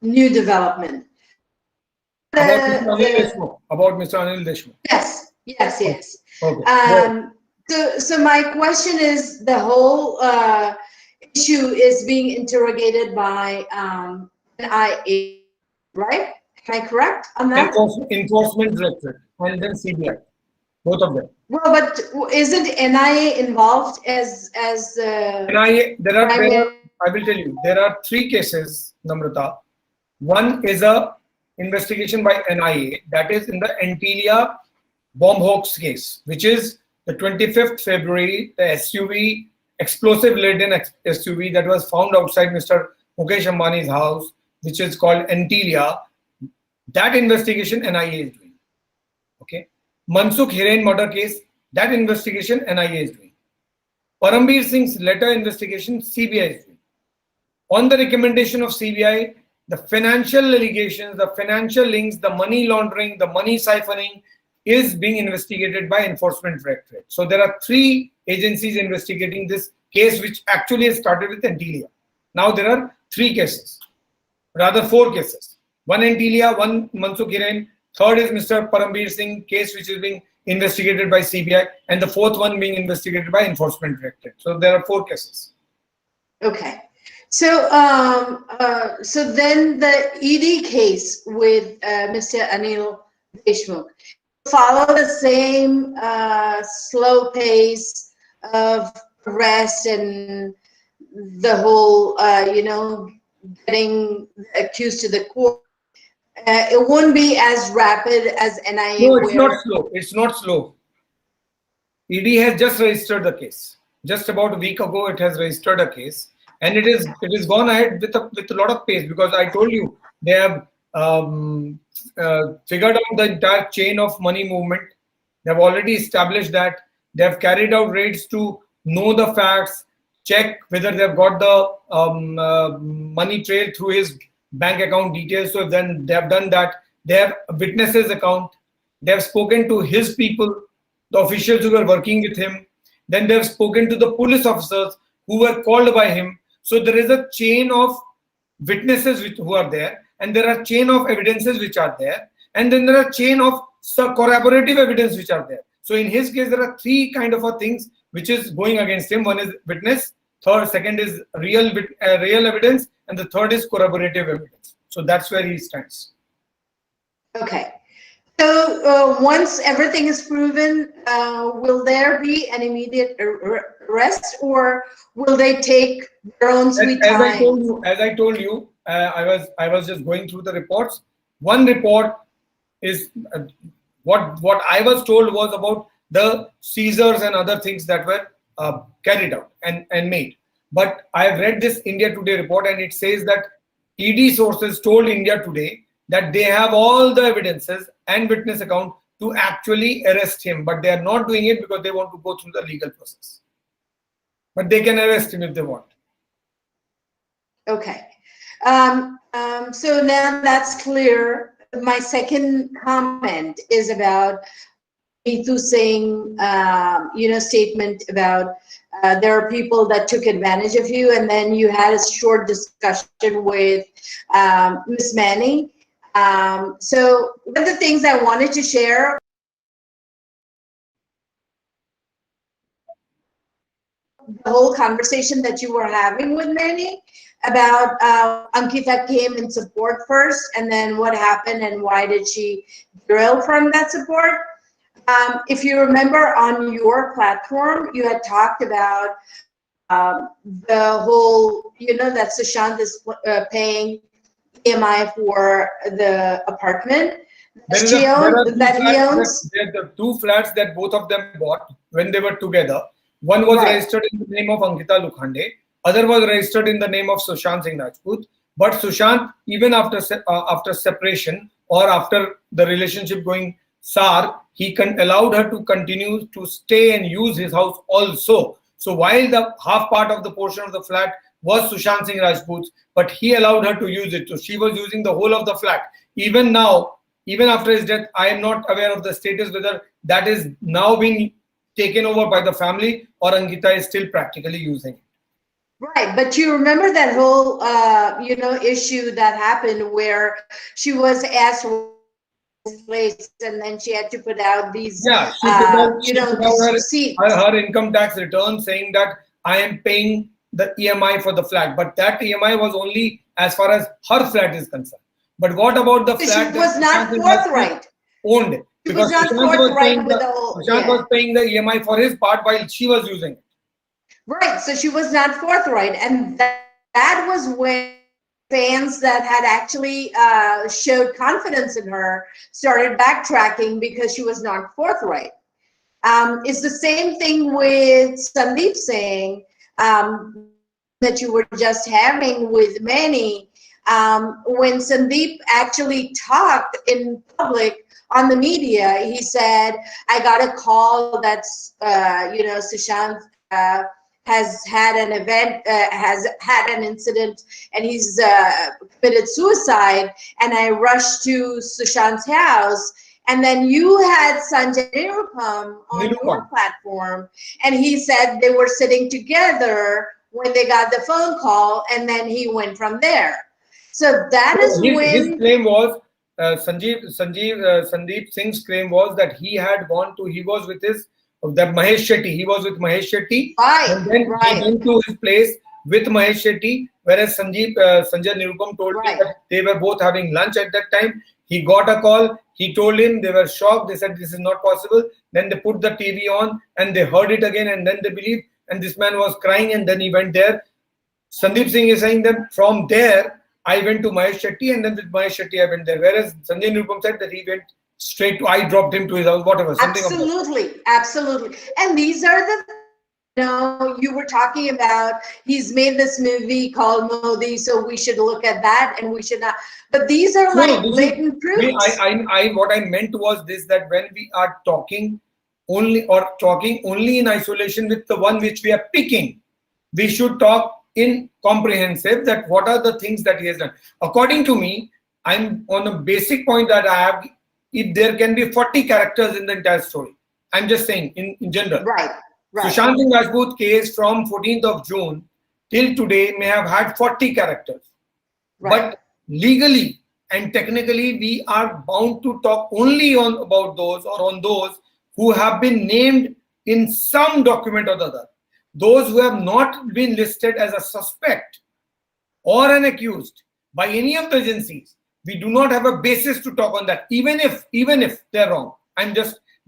new development. About Mr. Anil Deshmukh. Yes. Okay. So my question is, the whole issue is being interrogated by NIA, right? Am I correct on that? Enforcement Directorate and then CBI, both of them. Well, but isn't NIA involved as NIA? I will tell you, there are 3 cases, Namrata. One is a investigation by NIA, that is in the Antilia bomb hoax case, which is the 25th February, the SUV, explosive-laden SUV that was found outside Mr. Mukesh Ambani's house, which is called Antilia. That investigation NIA is doing. Okay. Mansukh Hiren murder case, that investigation NIA is doing. Parambir Singh's letter investigation, CBI is doing. On the recommendation of CBI, the financial allegations, the financial links, the money laundering, the money siphoning is being investigated by Enforcement Directorate. So there are 3 agencies investigating this case, which actually has started with Antilia. Now there are 3 cases, rather 4 cases. One Antilia, one Mansukh Hiren, third is Mr. Parambir Singh case, which is being investigated by CBI, and the 4th one being investigated by Enforcement Directorate. So there are 4 cases. Okay. So, so then the ED case with Mr. Anil Deshmukh follow the same slow pace of arrest and the whole, getting accused to the court. It wouldn't be as rapid as NIA. No, it's not slow. It's not slow. ED has just registered the case. Just about a week ago, it has registered a case, and it is gone ahead with a lot of pace, because I told you they have figured out the entire chain of money movement. They have already established that. They have carried out raids to know the facts, check whether they have got the money trail through his bank account details. So then they have done that. They have witnesses account. They have spoken to his people, the officials who were working with him. Then they have spoken to the police officers who were called by him. So there is a chain of witnesses who are there, and there are chain of evidences which are there, and then there are chain of corroborative evidence which are there. So in his case, there are 3 kind of things which is going against him. One is witness, second is real evidence, and the third is corroborative evidence. So that's where he stands. Okay. So once everything is proven, will there be an immediate arrest, or will they take their own sweet time? As I told you, I was just going through the reports. One report is What I was told was about the seizures and other things that were carried out and made. But I have read this India Today report, and it says that ED sources told India Today that they have all the evidences and witness account to actually arrest him, but they are not doing it because they want to go through the legal process. But they can arrest him if they want. Okay. So now that's clear. My second comment is about Neetu Singh, statement about there are people that took advantage of you, and then you had a short discussion with Miss Mani. So one of the things I wanted to share the whole conversation that you were having with Mani about Ankita came in support first, and then what happened and why did she derail from that support. If you remember on your platform, you had talked about the whole, that Sushant is paying EMI for the apartment that he owns. There are the two flats that both of them bought when they were together. One was registered in the name of Ankita Lukhande. Other was registered in the name of Sushant Singh Rajput. But Sushant, even after separation or after the relationship going sour, he allowed her to continue to stay and use his house also. So while the half part of the portion of the flat was Sushant Singh Rajput's, but he allowed her to use it. So she was using the whole of the flat. Even now, even after his death, I am not aware of the status whether that is now being taken over by the family or Ankita is still practically using it. Right, but you remember that whole, issue that happened where she was asked for this place, and then she had to put out these, receipts. Her income tax return saying that I am paying the EMI for the flat, but that EMI was only as far as her flat is concerned. But what about the flat? She was not forthright. Owned. Because Sushant was paying the EMI for his part while she was using it. Right, so she was not forthright, and that was when fans that had actually showed confidence in her started backtracking because she was not forthright. It's the same thing with Sandeep Singh that you were just having with Mani. When Sandeep actually talked in public on the media, he said, I got a call that's, Sushant has had an event, has had an incident, and he's committed suicide, and I rushed to Sushant's house. And then you had Sanjay Nirupam on your platform, and he said they were sitting together when they got the phone call, and then he went from there. So that is when his claim was, Sandeep Singh's claim was that he was with Mahesh Shetty. He was with Mahesh Shetty, and then he went to his place with Mahesh Shetty, whereas Sanjay Nirupam told me that they were both having lunch at that time. He got a call. He told him, they were shocked. They said, this is not possible. Then they put the TV on and they heard it again, and then they believed. And this man was crying, and then he went there. Sandeep Singh is saying that from there, I went to Mahesh Shetty, and then with Mahesh Shetty, I went there. Whereas Sanjay Nirupam said that he went straight to, I dropped him to his house, whatever. Absolutely. And these are the, you were talking about, he's made this movie called Modi, so we should look at that, and we should not. But these are blatant proofs. What I meant was this, that when we are talking only in isolation with the one which we are picking, we should talk in comprehensive, that what are the things that he has done. According to me, I'm on a basic point that I have, if there can be 40 characters in the entire story. I'm just saying in general. Right. Sushant Singh Rajput case from 14th of June till today may have had 40 characters. But legally and technically, we are bound to talk only on those who have been named in some document or the other. Those who have not been listed as a suspect or an accused by any of the agencies, we do not have a basis to talk on that, even if they're wrong.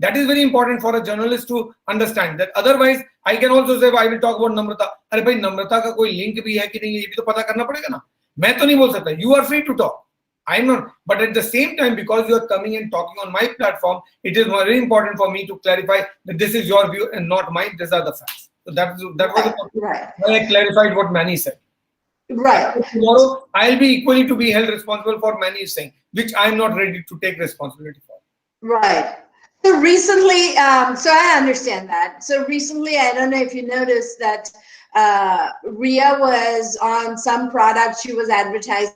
That is very important for a journalist to understand. That otherwise, I can also say, I will talk about Namrata. अरे भाई, Namrata का कोई link भी है कि नहीं, ये भी तो पता करना पड़ेगा ना. मैं तो नहीं बोल सकता. You are free to talk. I'm not. But at the same time, because you are coming and talking on my platform, it is very important for me to clarify that this is your view and not mine. These are the facts. So that was Right. why I clarified what Manny said. Right. Tomorrow, I'll be equally to be held responsible for Manny saying, which I'm not ready to take responsibility for. Right. So recently, so I understand that. So recently, I don't know if you noticed that Ria was on some product she was advertising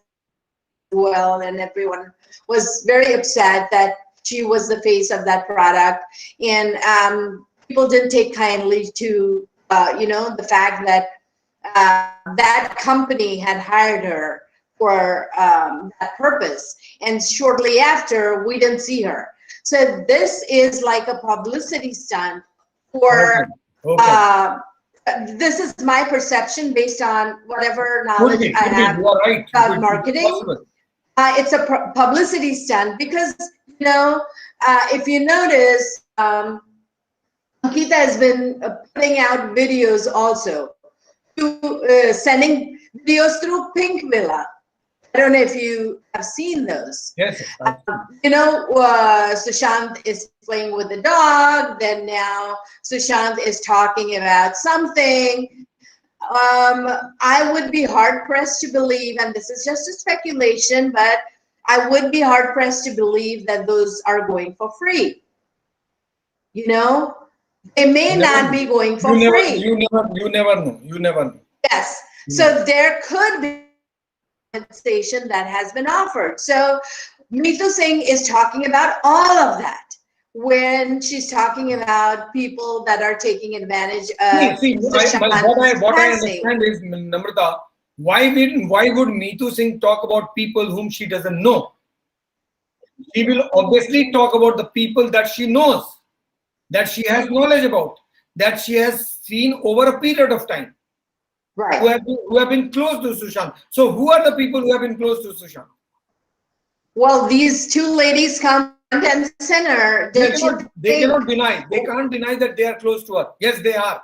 well, and everyone was very upset that she was the face of that product, and people didn't take kindly to the fact that that company had hired her for that purpose, and shortly after we didn't see her. So this is like a publicity stunt for Okay. this is my perception based on whatever Could knowledge be, I could be. have You are right. about Could be marketing. possible. It's a publicity stunt because, if you notice, Ankita has been putting out videos also, sending videos through Pink Villa. I don't know if you have seen those. Yes. Sushant is playing with the dog, then now Sushant is talking about something. I would be hard pressed to believe, and this is just a speculation, but I would be hard pressed to believe that those are going for free. They may not be going for free. You never know. You never know. Yes. So there could be compensation that has been offered. So Neetu Singh is talking about all of that when she's talking about people that are taking advantage of what I understand is, Namrata, why would Neetu Singh talk about people whom she doesn't know? She will obviously talk about the people that she knows, that she has knowledge about, that she has seen over a period of time. Right. Who have been close to Sushant. So who are the people who have been close to Sushant? Well, these two ladies come and center. They cannot deny. They can't deny that they are close to her. Yes, they are.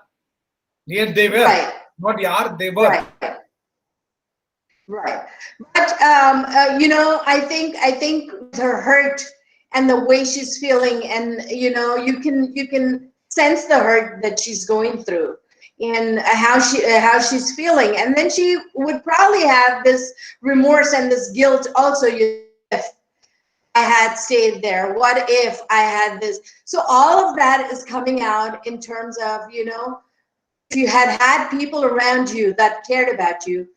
Yes, they were. Right. Not are, they were. Right. Right. But I think her hurt and the way she's feeling, and you can sense the hurt that she's going through and how she's feeling, and then she would probably have this remorse and this guilt also. If I had stayed there, what if I had this? So all of that is coming out in terms of, if you had people around you that cared about you,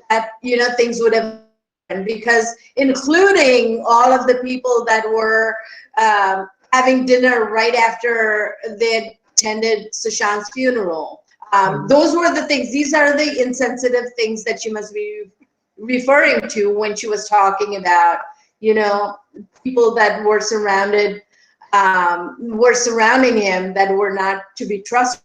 that things would have happened, because including all of the people that were having dinner right after they attended Sushant's funeral. Those were the things. These are the insensitive things that you must be referring to when she was talking about, people that were surrounding him that were not to be trusted.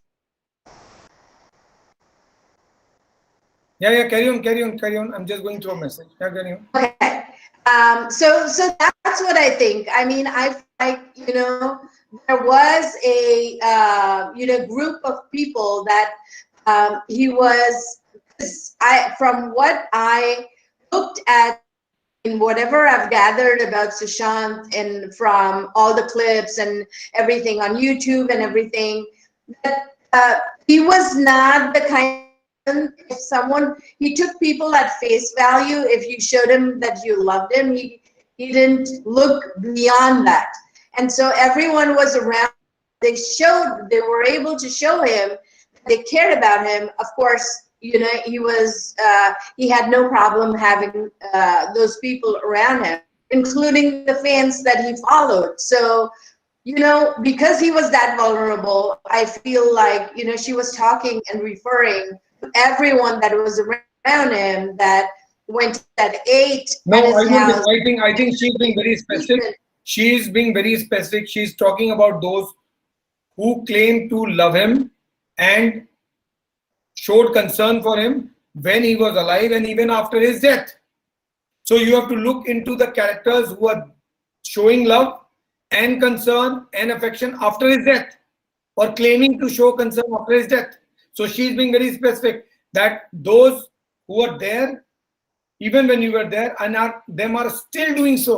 Yeah, carry on. I'm just going through a message. Yeah, carry on. Okay. So that's what I think. I mean, I like, there was a group of people that from what I looked at in whatever I've gathered about Sushant and from all the clips and everything on YouTube and everything, that he was not the kind. He took people at face value. If you showed him that you loved him, he didn't look beyond that. And so everyone was around. They were able to show him they cared about him. Of course, he had no problem having those people around him, including the fans that he followed. So, because he was that vulnerable, I feel like, she was talking and referring everyone that was around him that went that ate at his house. I think she's being very specific. She's being very specific. She's talking about those who claim to love him and showed concern for him when he was alive and even after his death. So you have to look into the characters who are showing love and concern and affection after his death, or claiming to show concern after his death. So she's being very specific that those who are there, even when you were there, and them are still doing so,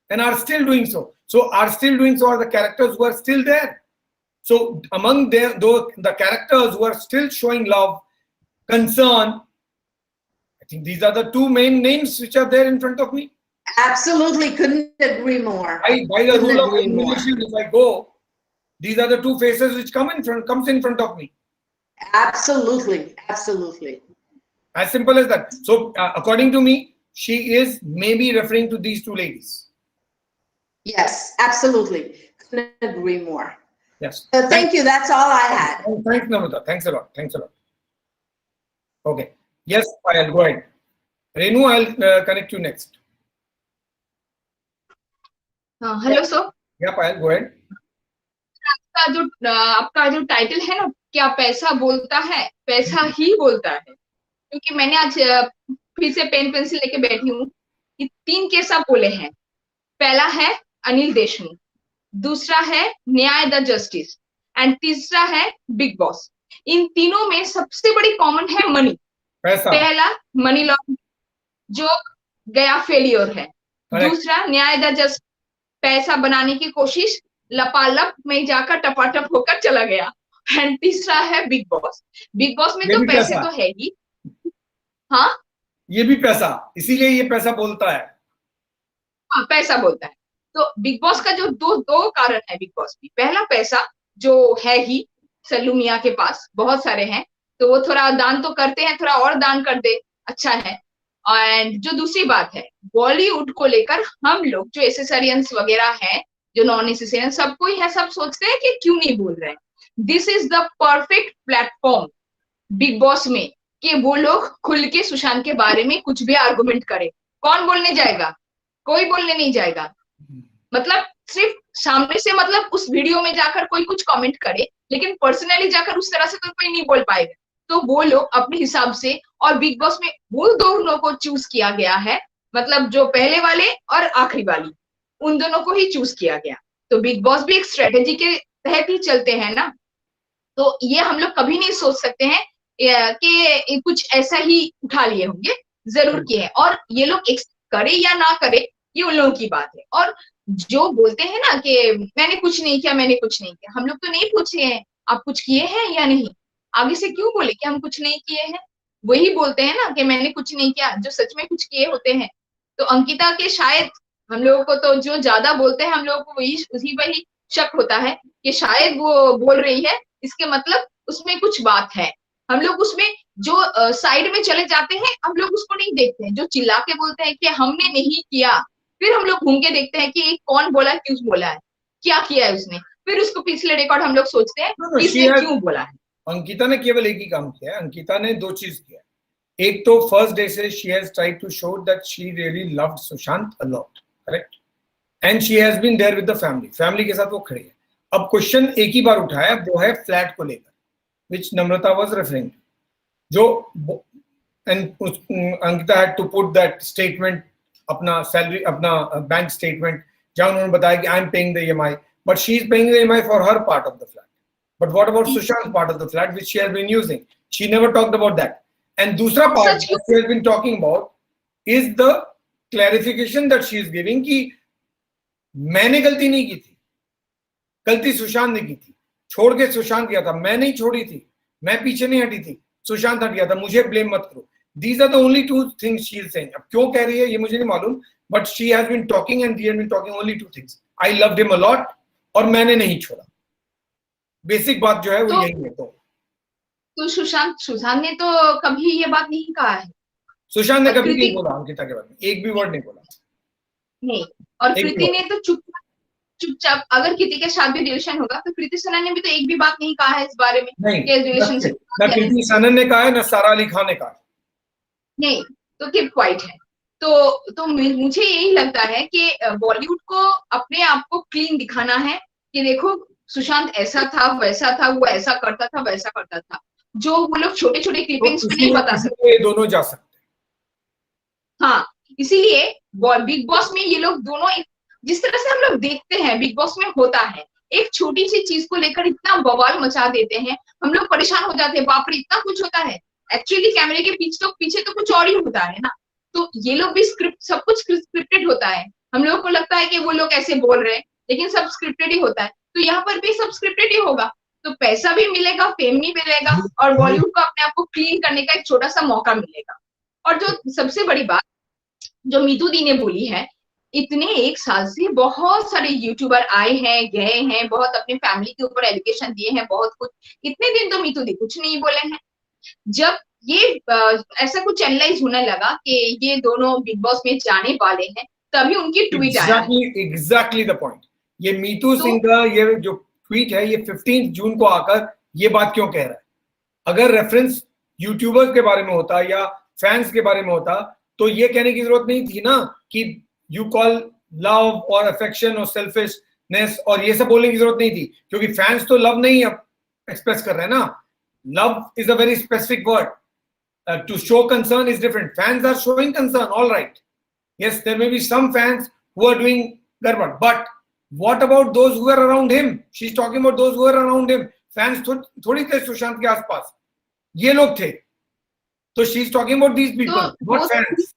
and are still doing so. So are still doing so are the characters who are still there. So among the characters who are still showing love, concern, I think these are the two main names which are there in front of me. Absolutely, couldn't agree more. By the Couldn't rule of agree more. elimination, if I go, these are the two faces which comes in front of me. Absolutely, absolutely. As simple as that. So according to me, she is maybe referring to these two ladies. Yes, absolutely. Couldn't agree more. Yes. So thank you. That's all I had. Thanks, Namrata. Thanks a lot. Thanks a lot. Okay. Yes, Payal, go ahead. Renu, I'll connect you next. Hello sir, Yeah, Payal, go ahead. आपका जो title है ना, क्या पैसा बोलता है, पैसा ही बोलता है, क्योंकि मैंने आज फिर से पेन पेंसिल लेके बैठी हूँ कि 3 केस आप बोले हैं। पहला है अनिल देशमुख, दूसरा है न्याय द जस्टिस, एंड तीसरा है बिग बॉस। इन तीनों में सबसे बड़ी कॉमन है मनी। पैसा। पहला मनी लॉन्ड्रिंग जो गया फेलियर है, दूसरा न्याय द जस्टिस पैसा बनाने की कोशिश लपालप में जाकर टपाटप होकर चला गया, एंड तीसरा है बिग बॉस। बिग बॉस में तो पैसे तो है ही, हाँ ये भी पैसा, इसीलिए ये पैसा बोलता है। हाँ, पैसा बोलता है। तो बिग बॉस का जो दो कारण है बिग बॉस में, पहला पैसा जो है ही, सल्लू मियां के पास बहुत सारे हैं, तो वो थोड़ा दान तो करते हैं, थोड़ा और दान कर दे, अच्छा है। एंड जो दूसरी बात है, बॉलीवुड को लेकर हम लोग जो एसेसरियंस वगैरह हैं, जो नॉन एसेसरियन, सबको ही है, सब सोचते हैं कि क्यों नहीं बोल रहे हैं। This is the perfect platform big Boss में कि वो लोग खुल के सुशांत के बारे में कुछ भी आर्गुमेंट करे। कौन बोलने जाएगा? कोई बोलने नहीं जाएगा। मतलब सिर्फ सामने से, मतलब उस वीडियो में जाकर कोई कुछ कमेंट करे, लेकिन पर्सनली जाकर उस तरह से तो कोई नहीं बोल पाएगा। तो वो लोग अपने हिसाब से, और बिग बॉस में वो दोनों को चूज किया गया है, मतलब जो पहले वाले और आखिरी वाली, उन दोनों को ही चूज किया गया। तो बिग बॉस भी एक स्ट्रेटेजी के तहत ही चलते हैं ना, तो ये हम लोग कभी नहीं सोच सकते हैं कि कुछ ऐसा ही उठा लिए होंगे, जरूर किए हैं। और ये लोग करे या ना करे, ये उन लोगों की बात है। और जो बोलते हैं ना कि मैंने कुछ नहीं किया, मैंने कुछ नहीं किया, हम लोग तो नहीं पूछे हैं आप कुछ किए हैं या नहीं। आगे से क्यों बोले कि हम कुछ नहीं किए हैं? वही बोलते हैं ना कि मैंने कुछ नहीं किया, जो सच में कुछ किए होते हैं। तो अंकिता के शायद, हम लोगों को तो जो ज्यादा बोलते हैं, हम लोगों को उसी पर ही शक होता है कि शायद वो बोल रही है, इसके मतलब उसमें कुछ बात है। हम लोग उसमें जो साइड में चले जाते हैं, हम लोग उसको नहीं देखते हैं। जो चिल्ला के बोलते हैं कि हमने नहीं किया, फिर हम लोग घूम के देखते हैं कि कौन बोला, क्यों बोला है, क्या किया है उसने, फिर उसको पिछले रिकॉर्ड हम लोग सोचते हैं इसने क्यों बोला है। अंकिता ने केवल एक ही काम किया है। अंकिता ने 2 चीज किया। एक तो फर्स्ट डे से she has tried to show that she really loved Sushant a lot, correct, and she has been there with the family के साथ वो खड़ी है। अब क्वेश्चन एक ही बार उठाया, वो है फ्लैट को लेकर, which Namrata was referring to, जो and Ankita had to put that statement, अपना सैलरी, अपना बैंक स्टेटमेंट, जहां उन्होंने बताया कि I am paying the EMI, but she is paying the EMI for her part of the flat. But what about Sushant's part of the flat, which she has been using? She never talked about that. And दूसरा part that she has been talking about is the clarification that she is giving कि मैंने गलती नहीं की थी, गलती सुशांत ने की थी, छोड़ के सुशांत गया था, मैं नहीं छोड़ी थी, मैं पीछे नहीं हटी थी, सुशांत हट गया था, मुझे ब्लेम मत करो. These are the only 2 things she is saying. अब क्यों कह रही है ये मुझे नहीं मालूम, but she has been talking and we have been talking only 2 things. I loved him a lot और मैंने नहीं छोड़ा. बेसिक बात जो है वो यही है. तो सुशांत ने तो कभी ये बात नहीं कहा है. सुशांत ने कभी नहीं बोला अंकिता के बारे में, एक भी वर्ड नहीं बोला. नहीं, और कृति ने तो चुपचाप, अगर कृति के साथ भी रिलेशन होगा तो कृति सनन ने भी तो एक भी बात नहीं कहा है इस बारे में. नहीं, रिलेशनशिप ना कृति सनन ने कहा है, ना सारा अली खान ने कहा. नहीं, तो कीप क्वाइट है. तो मुझे यही लगता है कि बॉलीवुड को अपने आप को क्लीन दिखाना है कि देखो सुशांत ऐसा था, वैसा था, वो ऐसा करता था, वैसा करता था. जो वो लोग छोटे छोटे क्लिपिंग्स में नहीं बता सकते, दोनों जा सकते. हाँ, इसीलिए बिग बॉस में ये लोग दोनों, जिस तरह से हम लोग देखते हैं बिग बॉस में होता है, एक छोटी सी चीज को लेकर इतना बवाल मचा देते हैं, हम लोग परेशान हो जाते हैं, बाप रे इतना कुछ होता है. एक्चुअली कैमरे के पीछे तो कुछ और ही होता है ना. तो ये लोग भी स्क्रिप्ट, सब कुछ स्क्रिप्टेड होता है। हम लोगों को लगता है कि वो लोग ऐसे बोल रहे हैं, लेकिन सब स्क्रिप्टेड ही होता है। तो यहाँ पर भी सब स्क्रिप्टेड ही होगा, तो पैसा भी मिलेगा, फेम भी मिलेगा, और बॉलीवुड को अपने आप को क्लीन करने का एक छोटा सा मौका मिलेगा। और जो सबसे बड़ी बात जो मीतू दी ने बोली है, इतने 1 साल से बहुत सारे यूट्यूबर आए हैं, गए हैं, बहुत अपने फैमिली के ऊपर एजुकेशन दिए हैं, बहुत कुछ। इतने दिन तो मीतू दी कुछ नहीं बोले हैं। जब ये ऐसा कुछ एनालाइज होने लगा कि ये दोनों बिग बॉस में जाने वाले हैं, तभी उनकी ट्वीट आया है। Exactly the point. ये मीतू तो- सिंह का ये जो ट्वीट है, ये 15 जून को आकर ये बात क्यों कह रहा है? अगर रेफरेंस यूट्यूबर्स के बारे में होता या फैंस के बारे में होता तो ये कहने की जरूरत नहीं थी ना कि यू कॉल लव और अफेक्शन और सेल्फिशनेस, और ये सब बोलने की जरूरत नहीं थी, क्योंकि फैंस तो लव नहीं एक्सप्रेस कर रहे हैं ना। Love is a very specific word, to show concern is different. Fans are showing concern, all right. Yes, there may be some fans who are doing garbad, but what about those who are around him? She's talking about those who are around him. Fans थोड़ी थे सुशांत के आसपास, ये लोग थे, तो she's talking about these people, not fans.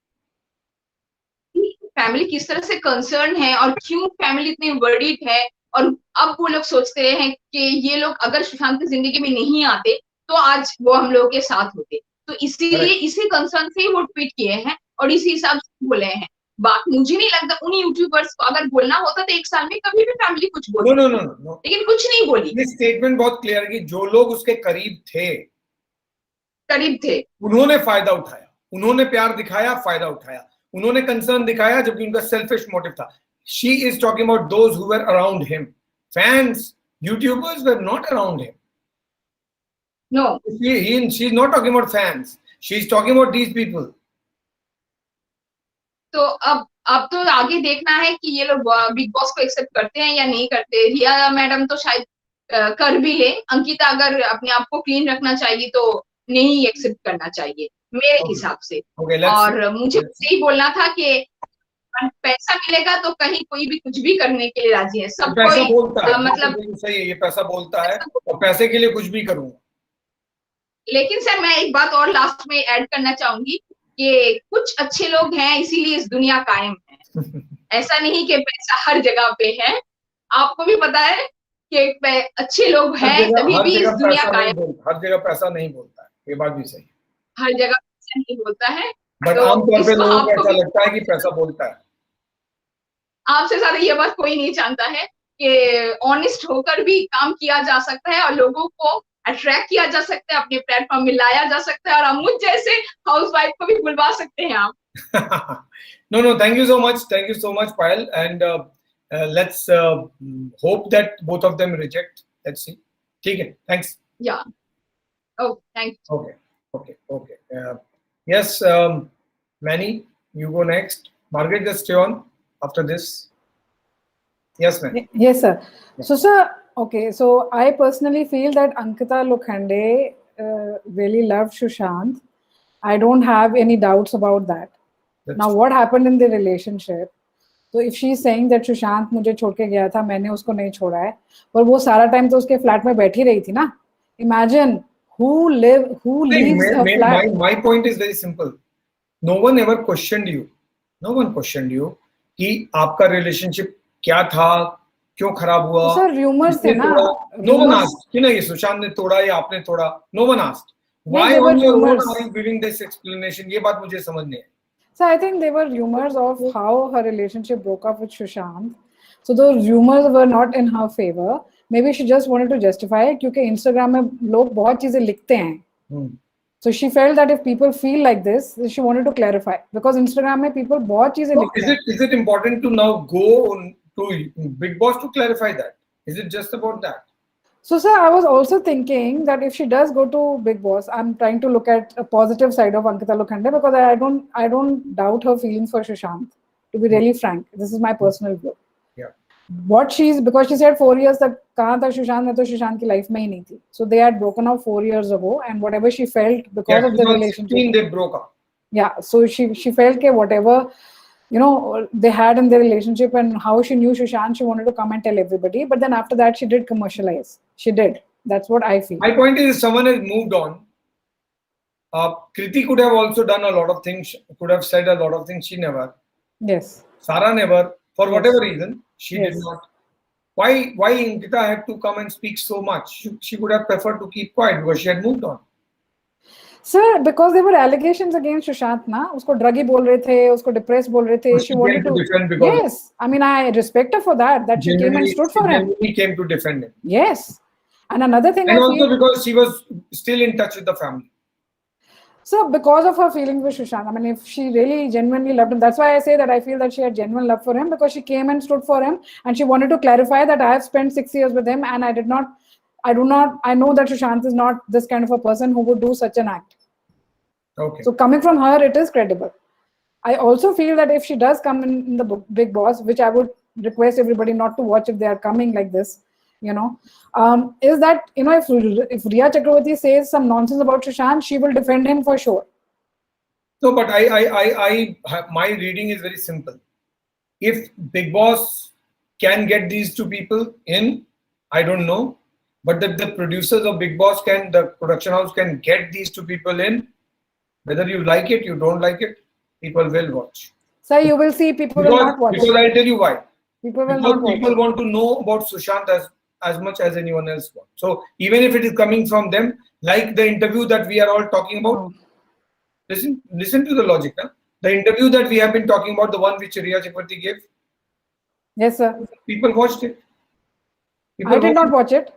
Family किस तरह से कंसर्न है और क्यों फैमिली इतनी वरीड है, और अब वो लोग सोचते हैं कि ये लोग अगर सुशांत की जिंदगी में नहीं आते तो आज वो हम लोगों के साथ होते। तो इसीलिए इसी कंसर्न से ही वो ट्वीट किए हैं और इसी हिसाब से बोले हैं। बात मुझे नहीं लगता उन यूट्यूबर्स को अगर बोलना होता तो 1 साल में कभी भी फैमिली कुछ बोल नो, लेकिन कुछ नहीं बोली। ये स्टेटमेंट बहुत क्लियर है कि जो लोग उसके करीब थे उन्होंने फायदा उठाया, उन्होंने प्यार दिखाया, फायदा उठाया, उन्होंने कंसर्न दिखाया, जबकि उनका सेल्फिश मोटिव था। She is talking about those who were around him. Fans, YouTubers were not around him. No. She's not talking about fans. She's talking about these people. तो अब तो आगे देखना है कि ये लोग बिग बॉस को एक्सेप्ट करते हैं या नहीं करते। रिया मैडम तो शायद कर भी ले। अंकिता अगर अपने आप को क्लीन रखना चाहिए तो नहीं एक्सेप्ट करना चाहिए मेरे हिसाब से। और मुझे यही बोलना था कि पैसा मिलेगा तो कहीं कोई भी कुछ भी करने के लिए राजी है। सब पैसा बोलता है, मतलब सही है, ये पैसा बोलता है और पैसे के लिए कुछ भी करूंगा। लेकिन सर मैं एक बात और लास्ट में ऐड करना चाहूंगी कि कुछ अच्छे लोग हैं इसीलिए इस दुनिया कायम है। ऐसा नहीं कि पैसा हर जगह पे है। आपको भी पता है कि अच्छे लोग हैं तभी भी इस दुनिया कायम। हर जगह पैसा नहीं बोलता है, ये बात भी सही है। हर जगह पैसा नहीं बोलता है, बट आमतौर पे लोगों को ऐसा लगता है कि पैसा बोलता है। आपसे ज्यादा ये बात कोई नहीं जानता है कि ऑनेस्ट होकर भी काम किया जा सकता है और लोगों को अट्रैक्ट किया जा सकता है, अपने प्लेटफॉर्म में लाया जा सकता है, और हम मुझ जैसे हाउसवाइफ को भी बुलवा सकते हैं आप। No, thank you so much, Payal, and let's hope that both of them reject. Let's see. ठीक है, thanks. Yeah. Oh, thank you. Okay. Yes, Manny, you go next. Margaret, just stay on after this. Yes, ma'am. Yes, sir. So, sir, okay. So, I personally feel that Ankita Lokhande really loved Sushant. I don't have any doubts about that. Now, what happened in the relationship? So, if she's saying that Sushant मुझे छोड़ के गया था, मैंने उसको नहीं छोड़ा है, पर वो सारा टाइम तो उसके फ्लैट में बैठी रही थी ना. Imagine who leaves a flat. My point is very simple. No one ever questioned you. कि आपका रिलेशनशिप क्या था, क्यों खराब हुआ? सर rumors थे ना. No one asked कि नहीं सुशांत ने तोड़ा या आपने तोड़ा. No one asked. Why on your own are you giving this explanation? ये बात मुझे समझ नहीं है. So I think there were rumors of how her relationship broke up with Sushant. So those rumors were not in her favor. Maybe she just wanted to justify it क्योंकि Instagram में लोग बहुत चीजें लिखते हैं. So she felt that if people feel like this, she wanted to clarify because Instagram में people बहुत चीजें लिखते हैं. Is it important to now go to Big Boss to clarify that? Is it just about that? So sir, I was also thinking that if she does go to Big Boss, I'm trying to look at a positive side of Ankita Lokhande because I don't doubt her feelings for Sushant. To be really frank, this is my personal view. Yeah. Because she said 4 years तक कहाँ था Sushant, मैं तो Sushant की life में ही नहीं थी. So they had broken up 4 years ago, and whatever she felt because of the relationship, they broke up. Yeah, so she felt that whatever they had in their relationship and how she knew Sushant, she wanted to come and tell everybody. But then after that, she did commercialize. She did. That's what I feel. My point is, if someone has moved on, Kriti could have also done a lot of things, could have said a lot of things. She never. Yes. Sarah never, for Yes. whatever reason, she did Yes. not. Why Ankita had to come and speak so much? She would have preferred to keep quiet because she had moved on. Sir, because there were allegations against Sushant, na? Usko druggy bol rahe the, usko depressed bol rahe the. So she wanted came to defend because Yes, I mean, I respect her for that. That she came and genuinely, stood for she him. genuinely came to defend him. Yes, and another thing And I also feel. because she was still in touch with the family. So because of her feelings with Sushant, I mean, if she really genuinely loved him, that's why I say that I feel that she had genuine love for him, because she came and stood for him, and she wanted to clarify that I have spent 6 years with him, and I know that Sushant is not this kind of a person who would do such an act. Okay. So coming from her, it is credible. I also feel that if she does come in the Big Boss, which I would request everybody not to watch if they are coming like this, is that, if Rhea Chakravarti says some nonsense about Sushant, she will defend him for sure. No, but my reading is very simple. If Big Boss can get these two people in, I don't know, but the producers of Big Boss the production house can get these two people in, whether you like it, you don't like it, people will watch. So you will see people will not watch. Because I'll tell you why. People will not watch. People want to know about Sushant as much as anyone else wants. So even if it is coming from them, like the interview that we are all talking about, listen to the logic. Huh? The interview that we have been talking about, the one which Rhea Chakravarti gave. Yes, sir. People watched it. I did not watch it.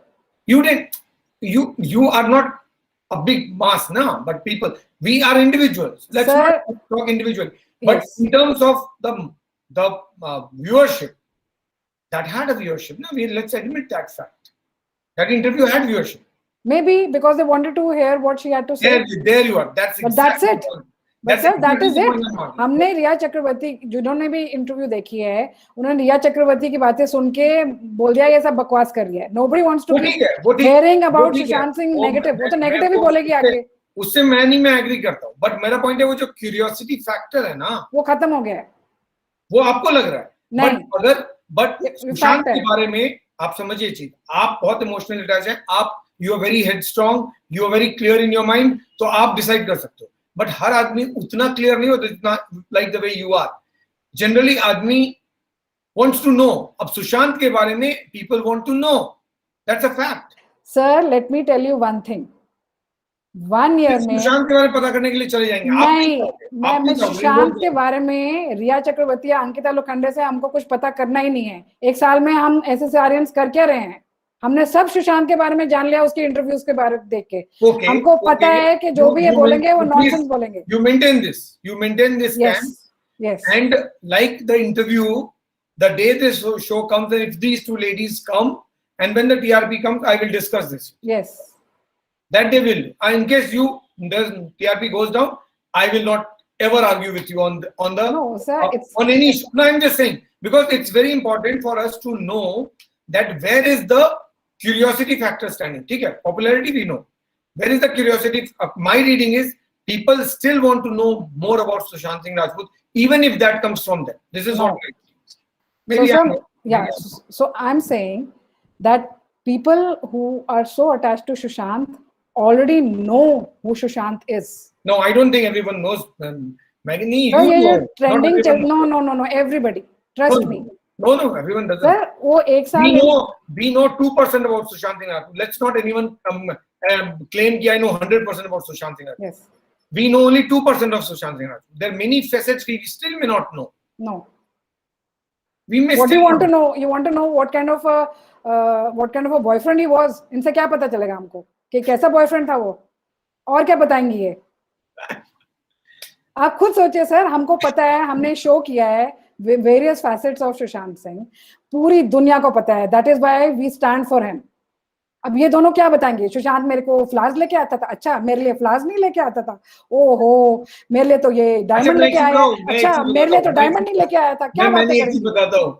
You did. You are not a big mass now, but people. We are individuals. Let's not talk individually. But Yes. in terms of the viewership, that had a viewership. Now let's admit that fact. That interview had viewership. Maybe because they wanted to hear what she had to say. There you are. That's But exactly that's it. the point. But sir, that is exactly the it. point I'm on. हमने रिया चक्रवर्ती, जिन्होंने भी interview देखी है, उन्होंने रिया चक्रवर्ती की बातें सुन के बोल दिया ये सब बकवास कर रही है. Nobody wants to be hearing about Sushant Singh negative. वो तो नेगेटिव ही बोलेगी आगे. उससे मैं एग्री करता हूँ, बट मेरा पॉइंट है वो जो क्यूरियोसिटी फैक्टर है ना, वो खत्म हो गया है. वो आपको लग रहा है. नहीं. बट सुशांत के बारे में आप समझिए चीज, आप बहुत इमोशनल अटैच हैं, आप you are very headstrong, you are very clear in your mind, तो आप डिसाइड कर सकते हो. बट हर आदमी उतना क्लियर नहीं होता जितना like the way you are. Generally आदमी wants to know. अब सुशांत के बारे में people want to know. That's a fact. Sir, let me tell you one thing. 1 year में सुशांत के बारे में पता करने के लिए चले जाएंगे. नहीं, मैं सुशांत के बारे में रिया चक्रवर्ती या अंकिता लोखंडे से हमको कुछ पता करना ही नहीं है. 1 साल में हम SSRians कर क्या रहे हैं? हमने सब सुशांत के बारे में जान लिया उसके इंटरव्यूज के बारे देख के. हमको पता है कि जो भी ये बोलेंगे वो नॉनसेंस बोलेंगे. You maintain this Yes. And like the interview, the day this show comes, and if these two ladies come, and when the TRP comes, I will discuss this. Yes. That they will. In case the TRP goes down, I will not ever argue with you on No, sir, on any issue. No, I'm just saying, because it's very important for us to know that where is the curiosity factor standing. Okay? Popularity we know. Where is the curiosity? My reading is people still want to know more about Sushant Singh Rajput, even if that comes from them. This is what I So I'm saying that people who are so attached to Sushant already know who Sushant is. No, I don't think everyone knows. Magni, trending. No. Everybody. Trust me. No, everyone doesn't. Sir, वो 1 साल we know 2% about Sushant Singh Rajput. Let's not anyone claim that I know 100% about Sushant Singh Rajput. Yes. We know only 2% of Sushant Singh Rajput. There are many facets we still may not know. No. We may. What do you want to know? You want to know what kind of a boyfriend he was? इनसे क्या पता चलेगा हमको कि कैसा boyfriend था वो? और क्या बताएंगे ये? आप खुद सोचिए सर, हमको पता है, हमने शो किया है various facets of Sushant Singh, पूरी दुनिया को पता है. That is why we stand for him. अब ये दोनों क्या बताएंगे? सुशांत मेरे को फ्लावर्स लेके आता था. अच्छा, मेरे लिए फ्लावर्स नहीं लेके आता था. ओहो, मेरे लिए तो ये डायमंड लेके आया. अच्छा, मेरे लिए तो डायमंड नहीं लेके आया था. क्या बात है? मैं बताता हूँ.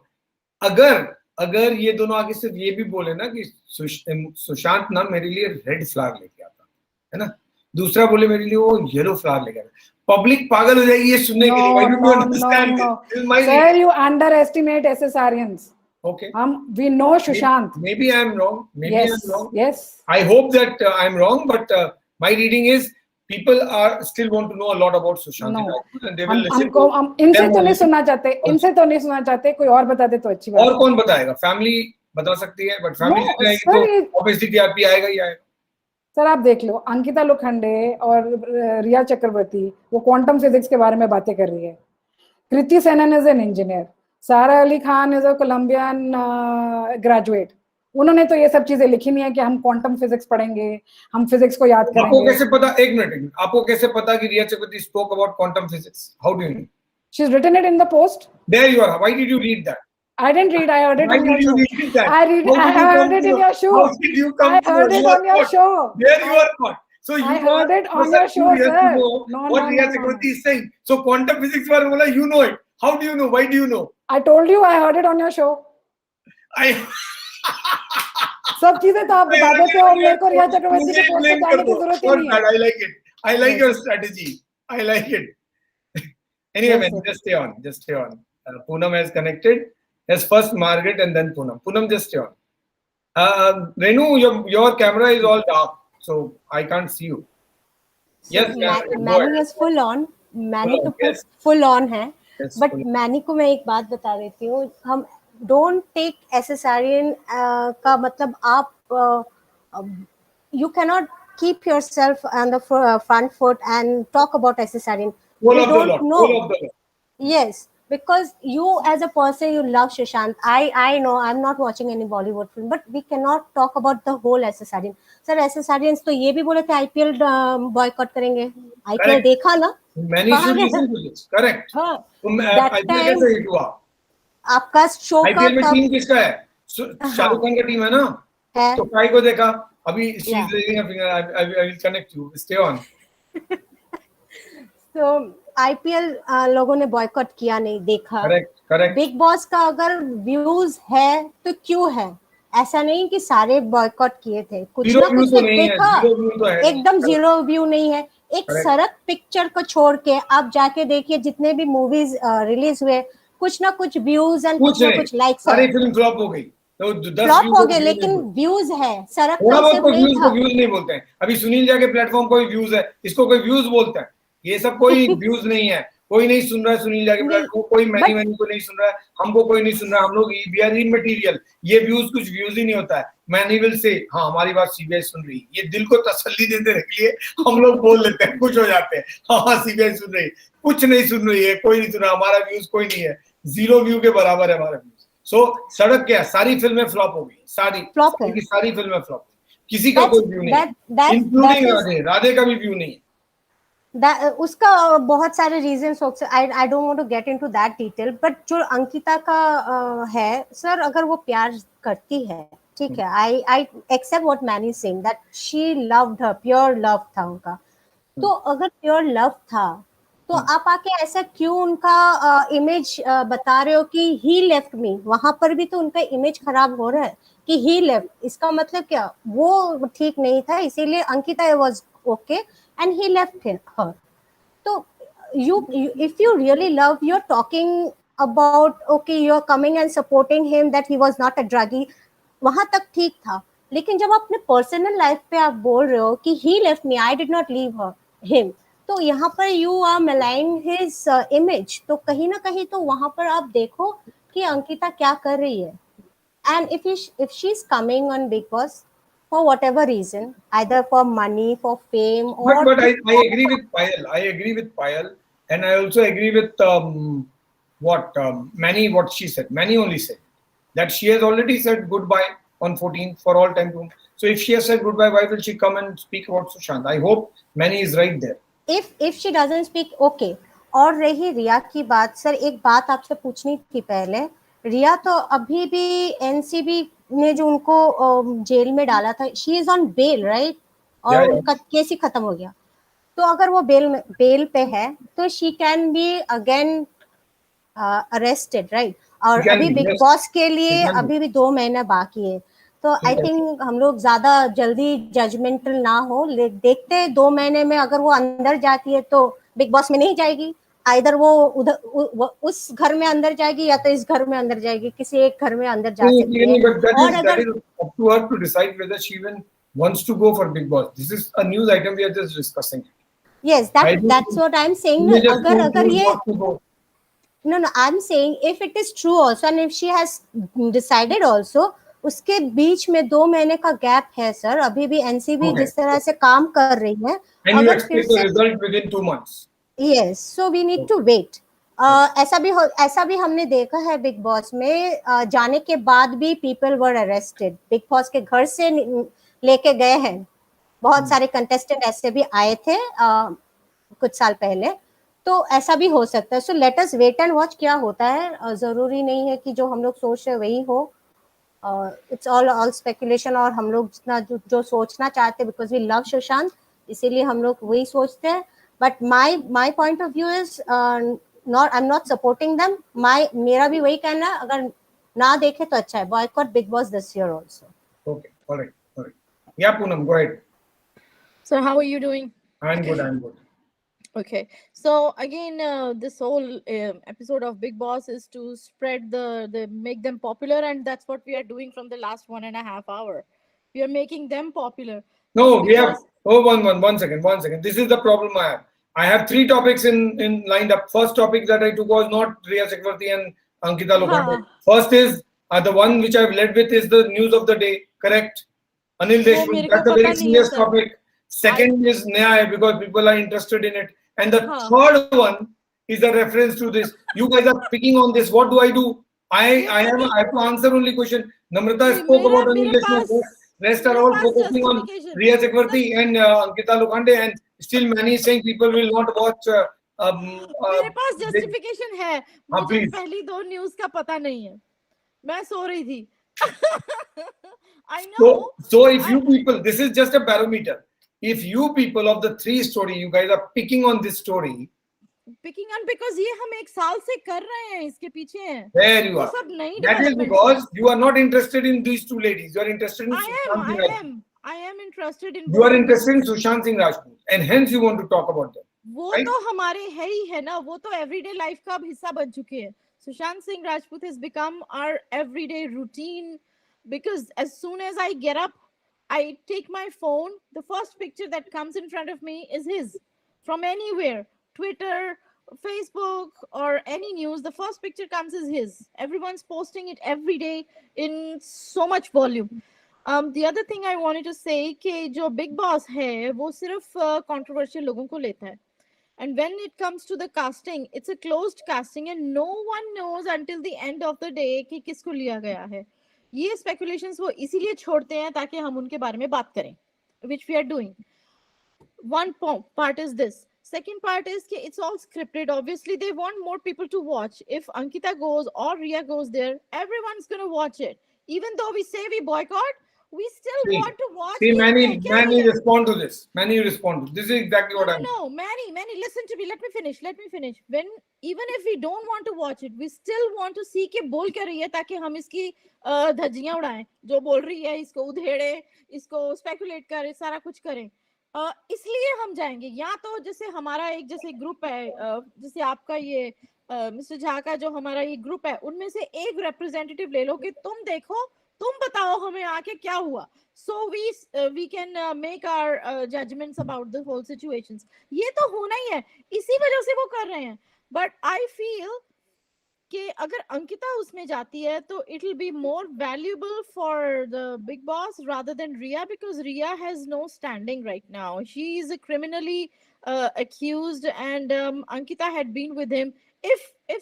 अगर ये दोनों आगे सिर्फ ये भी बोले ना कि सुशांत ना मेरे लिए रेड फ्लावर लेके आता है ना, दूसरा बोले मेरे लिए वो येलो फ्लावर लेके आता, पब्लिक पागल हो जाएगी ये सुनने के लिए. Sir, you underestimate SSRians. Okay. We know Sushant. Maybe I am wrong. Yes. I hope that I'm wrong, but my reading is people are still want to know a lot about Sushant No. Rajput and they will listen हमको to हम इनसे them तो नहीं only. सुनना चाहते, इनसे तो नहीं सुनना चाहते, कोई और बता दे तो अच्छी बात और है। कौन बताएगा? फैमिली बता सकती है, बट फैमिली No, से जाएगी sir, तो ये- ऑब्वियसली टीआरपी आएगा ही आएगा। सर आप देख लो, अंकिता लोखंडे और रिया चक्रवर्ती वो क्वांटम फिजिक्स के बारे में बातें कर रही है। Kriti Sanon is an engineer, Sara Ali Khan is a Columbian graduate, उन्होंने तो ये सब चीजें लिखी नहीं है कि हम क्वांटम फिजिक्स पढ़ेंगे, हम फिजिक्स को याद आपको करेंगे। कैसे पता? एक मिनट, आपको कैसे पता कि Rhea Chakraborty spoke about quantum physics? How do you know? She is written it in the post. There you are. Why did you read that? I didn't read, I heard it Why on your did you show. read that? I heard it in your show. How did you come I to know? heard it You are on your caught. show. There you are caught. So you I heard it on your show, curious sir. to know No, what no, Riya no, Chakraborty is saying. So quantum physics वाला बोला, you know it. How do you know? Why do you know? I told you I heard it on your show. I सब चीजें तो आप बता देते हो, मेरे को रिया चक्रवर्ती के पोस्ट पे blame जाने कर की दो. जरूरत ही Not नहीं bad. है। I like it. I like Yes. your strategy. I like it. Anyway, Yes, man, sir. just stay on. Just stay on. Poonam has connected. Yes, first Margaret and then Poonam. Poonam, just stay on. Renu, your camera is all dark, so I can't see you. Yes, Margaret, go many ahead. Is full on, many तो Yes. Full on है, Yes, but full- many को मैं एक बात बता देती हूँ, हम डोंट टेक एसेसारियन का मतलब आप you can not keep yourself on the front foot and talk about एसेसारियन, Full we of the don't lot. No. Full of the lot. Yes, because you as a person, you love Sushant. I know I'm not watching any Bollywood film, but we cannot talk about the whole SSRN. Sir, SSRNs तो ये भी बोले थे IPL boycott करेंगे. IPL Correct. देखा ना? Many कहाँ should गए? listen to this. Correct. हाँ, तो That IPL time- कैसे हिट हुआ? आपका शो का IPL में तब टीम किसका है? शाहरुख खान का टीम है ना? है. तो काय को देखा? अभी she Yeah. is raising a finger. I will connect you. Stay on. तो IPL लोगों ने बॉयकॉट किया नहीं, देखा. Correct. Correct. बिग बॉस का अगर व्यूज है तो क्यों है? ऐसा नहीं कि सारे बॉयकॉट किए थे, कुछ Zero ना view कुछ तो तो नहीं है. देखा. Zero view तो है. एकदम जीरो व्यू नहीं है. एक Correct. सरक पिक्चर को छोड़ के आप जाके देखिए, जितने भी मूवीज रिलीज हुए, कुछ ना कुछ व्यूज एंड कुछ ना नहीं. कुछ लाइक्स सारी है. फिल्म फ्लॉप हो गई. तो 10 फ्लॉप views हो को गए, view लेकिन नहीं बोलते. व्यूज है. सरक थोड़ा बहुत कंसेप्ट तो नहीं व्यूज था. को व्यूज नहीं बोलते हैं. अभी सुनील जा के प्लेटफॉर्म कोई व्यूज है, इसको कोई व्यूज बोलता है. ये सब कोई व्यूज नहीं है. कोई नहीं सुन रहा है सुनील जा के नहीं, प्लेटफॉर्म, कोई मैनी but- मैनी को नहीं सुन रहा है, हमको कोई नहीं सुन रहा है. हम लोग वी आर इमटेरियल. ये व्यूज कुछ व्यूज ही नहीं होता है. मैनी विल से हाँ हमारी बात सीबीआई सुन रही है. ये दिल को तसल्ली देने के लिए हम लोग बोल लेते हैं, खुश हो जाते हैं. हाँ सीबीआई सुन रही है. कुछ नहीं सुन रही है, कोई नहीं सुन रहा. हमारा व्यूज कोई नहीं है. 0 व्यू के बराबर है हमारा व्यूज. सो सड़क क्या, सारी फिल्में फ्लॉप हो गई. सारी Flop है. की सारी फिल्में फ्लॉप. किसी का कोई व्यू नहीं, इंक्लूडिंग राधे. राधे का भी व्यू नहीं है. उसका बहुत सारे रीजंस हो सकते. I don't want to get into that detail, but जो अंकिता का है सर, अगर वो प्यार करती है, ठीक है, I accept what many saying that she loved her, pure love था उनका. तो अगर प्योर लव था तो आप आके ऐसा क्यों उनका इमेज बता रहे हो कि ही लेफ्ट मी? वहां पर भी तो उनका इमेज खराब हो रहा है कि ही लेफ्ट. इसका मतलब क्या? वो ठीक नहीं था, इसीलिए Ankita was okay and he left her. So if you really love, you're talking about, okay, you're coming and supporting him that he was not a druggie. वहां तक ठीक था. लेकिन जब अपने पर्सनल लाइफ पे आप बोल रहे हो कि he left me, I did not leave him, तो यहाँ पर you are maligning his image. तो कहीं ना कहीं तो वहां पर आप देखो कि अंकिता क्या कर रही है. And if she's coming on Big Boss for whatever reason, either for money, for fame, or But I agree with Payal. I agree with Payal, and I also agree with Manny. What she said, Manny only said that she has already said goodbye on 14th for all time to. So if she has said goodbye, why will she come and speak about Sushant? I hope Manny is right there. if she doesn't speak, okay. और रही रिया की बात, sir एक बात आपसे पूछनी थी पहले. रिया तो अभी भी एनसीबी ने जो उनको जेल में डाला था, she is on bail, right? और Yeah, yeah. उनका केस ही खत्म हो गया. तो अगर वो बेल पे है तो she can be again arrested, right? और She can अभी be, बिग yes. बॉस के लिए She can be. अभी भी 2 महीना बाकी है. तो आई थिंक हम लोग ज्यादा जल्दी जजमेंटल ना हो. देखते हैं 2 महीने में अगर वो अंदर जाती है तो बिग बॉस में नहीं जाएगी. आइदर वो उधर उस घर में अंदर जाएगी या तो इस घर में अंदर जाएगी. किसी एक घर में अंदर जा सकती है. But that और is अगर up to her to decide whether she even wants to go for Big Boss. This is a news item we are just discussing. Yes, Why do that's what I'm saying. you just अगर don't अगर choose ये not to go? no, I'm saying if it is true also and if she has decided also, उसके बीच में 2 महीने का gap है sir. अभी भी एनसीबी Okay. जिस तरह से काम कर रही है, And you अगर फिर expect the से result within 2 months. yes, so we need to wait. ऐसा भी हमने देखा है बिग बॉस में. जाने के बाद भी people were arrested. Big boss के घर से लेके गए हैं. बहुत सारे कंटेस्टेंट ऐसे भी आए थे कुछ साल पहले. तो ऐसा भी हो सकता है. So let us wait and watch क्या होता है. जरूरी नहीं है कि जो हम लोग सोच रहे वही हो. It's all speculation. और हम लोग जितना जो सोचना चाहते हैं बिकॉज वी लव सुशांत, इसीलिए हम लोग वही सोचते हैं. But my point of view is not, I am not supporting them. मेरा भी वही कहना है, अगर ना देखे तो अच्छा है. Boycott big boss this year also. Okay, all right. Yeah, Poonam, go ahead. So how are you doing? I'm good. Okay, so again, this whole episode of Big Boss is to spread the make them popular, and that's what we are doing from the last 1.5 hour. We are making them popular. No, we have. Because- Oh, one second. This is the problem I have. I have 3 topics in lined up. First topic that I took was not Riya Chakravarti and Ankita Lokhande. First is the one which I've led with is the news of the day. Correct? Anil वो Deshmukh. मेरे को That's a पता very नहीं है, serious sir. topic. Second is Nyay because people are interested in it. And the हाँ. third one is a reference to this. You guys are picking on this. What do I do? I have to answer only question. Namrata spoke about Anil Deshmukh. Rest are all focusing on Riya Chakravarti and Ankita Lokhande, and still many is saying people will not watch. मेरे पास justification है. मुझे please. पहली 2 news का पता नहीं है. मैं सो रही थी. I know. So if you people, this is just a barometer. If you people of the 3 story, you guys are picking on this story. Picking on because ये हम 1 साल से कर रहे हैं, इसके पीछे हैं. There you वो are. सब नई That is development because you are not interested in these 2 ladies. You are interested in I Sushant Singh Rajput. am interested in. You are interested in Sushant Singh Rajput, and hence you want to talk about them. वो right? तो हमारे है ही है ना. वो तो everyday life का अब हिस्सा बन चुके हैं. Sushant Singh Rajput has become our everyday routine because as soon as I get up, I take my phone. The first picture that comes in front of me is his from anywhere. Twitter, Facebook, or any news. The first picture comes is his. Everyone's posting it every day in so much volume. The other thing I wanted to say कि जो Big Boss है वो सिर्फ controversial लोगों को लेता है. And when it comes to the casting, it's a closed casting and no one knows until the end of the day कि किसको लिया गया है. ये speculations वो इसीलिए छोड़ते हैं ताकि हम उनके बारे में बात करें, which we are doing. One part is this. Second part is कि it's all scripted. Obviously, they want more people to watch. If Ankita goes or Riya goes there, everyone's going to watch it. Even though we say we boycott, we still want to watch. See, it. Manny respond to this. Manny respond to this. This is exactly what I'm. No, Manny, listen to me. Let me finish. When even if we don't want to watch it, we still want to see कि बोल क्या रही है ताकि हम इसकी धज्जियां उड़ाएं. जो बोल रही है इसको उधेड़े, इसको स्पेकुलेट करें, सारा कुछ करें. इसलिए हम जाएंगे. या तो जैसे हमारा एक जैसे ग्रुप है, जैसे आपका ये मिस्टर झा का जो हमारा ये ग्रुप है, उनमें से एक रिप्रेजेंटेटिव ले लो कि तुम देखो, तुम बताओ हमें आके क्या हुआ. So we can make our judgments about the whole situations. ये तो होना ही है, इसी वजह से वो कर रहे हैं. But I feel कि अगर अंकिता उसमें जाती है तो it will be more valuable for the Big Boss rather than Riya because Riya has no standing right now. She is criminally accused and Ankita had been with him. If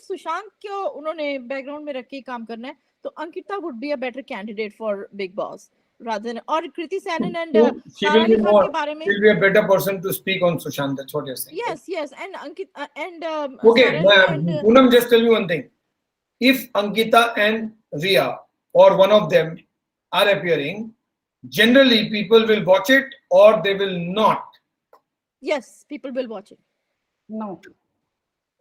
Sushant को उन्होंने background में रख के काम करना है तो Ankita would be a better candidate for Big Boss rather than or Kriti Sanon and she will be more. के बारे में. She'll be a better person to speak on Sushant. That's what you're saying. Yes, and Ankita and okay, Poonam, just tell me one thing. If Ankita and Riya or one of them are appearing, generally people will watch it or they will not. Yes, people will watch it. No.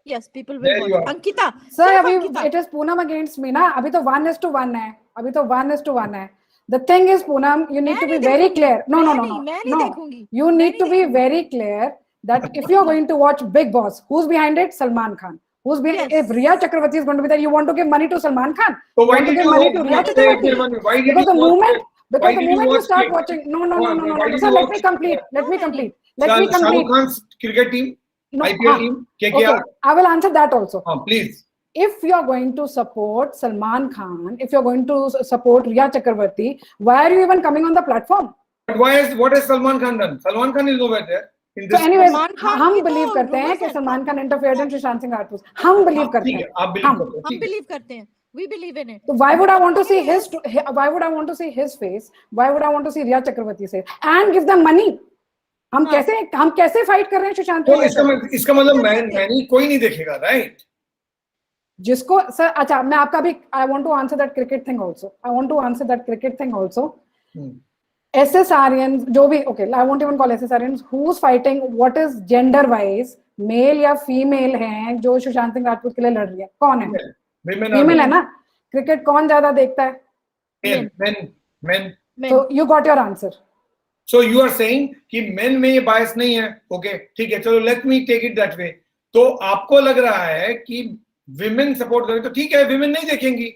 Yes, people There will you watch are. it. Ankita. Sir, सिर्फ अभी Ankita. it is Poonam against me ना. अभी तो 1:1 है. अभी तो 1:1 है. The thing is, Poonam, you need to be very clear. No. मैं नहीं देखूंगी. You need to be very clear that if you're going to watch Big Boss, who's behind it? Salman Khan. Who's behind? Yes. If Riya Chakravarti is going to be there, you want to give money to Salman Khan. So why want to did give you money to Riya say Chakravarti? money? Why did Because you the watch moment it? Why did you you watch start it? watching, no. Why did Sir, you let me watch it? complete. Let me complete. Let me Shah complete. Rukh Khan's cricket team, No, IPL team, KKR. okay, I will answer that also. Please. If you are going to support Salman Khan, if you are going to support Riya Chakravarti, why are you even coming on the platform? But what has Salman Khan done? Salman Khan is nowhere there. In So this anyways, Salman Khan हम की तो believe करते हैं rumors कि है। Salman Khan interfered इन सुशांत सिंह राजपूत, हम believe करते ठीक है, हैं, आप बिलीव हम करते हो, हम ठीक है। बिलीव करते हैं, we believe in it. So why would I want to see why would I want to see his face? Why would I want to see Riya Chakravarti face and give them money? हम कैसे fight कर रहे हैं सुशांत तो सिंह? इसका मतलब मैं कोई नहीं देखेगा, राइट? जिसको सर, अच्छा मैं आपका भी, I want to answer that cricket thing also. I want to answer that cricket thing also. SSRians, जो भी, okay, I won't even call SSRians, who's fighting, what is gender wise, male या female हैं जो सुशांत सिंह राजपूत के लिए लड़ रही है, कौन है? फीमेल है ना? क्रिकेट कौन ज्यादा देखता है? Men. So you got your answer. So you are saying कि men में ये bias नहीं है, okay, ठीक है, चलो let me take it that way. तो आपको लग रहा है कि women support करें तो ठीक है, women नहीं देखेंगी,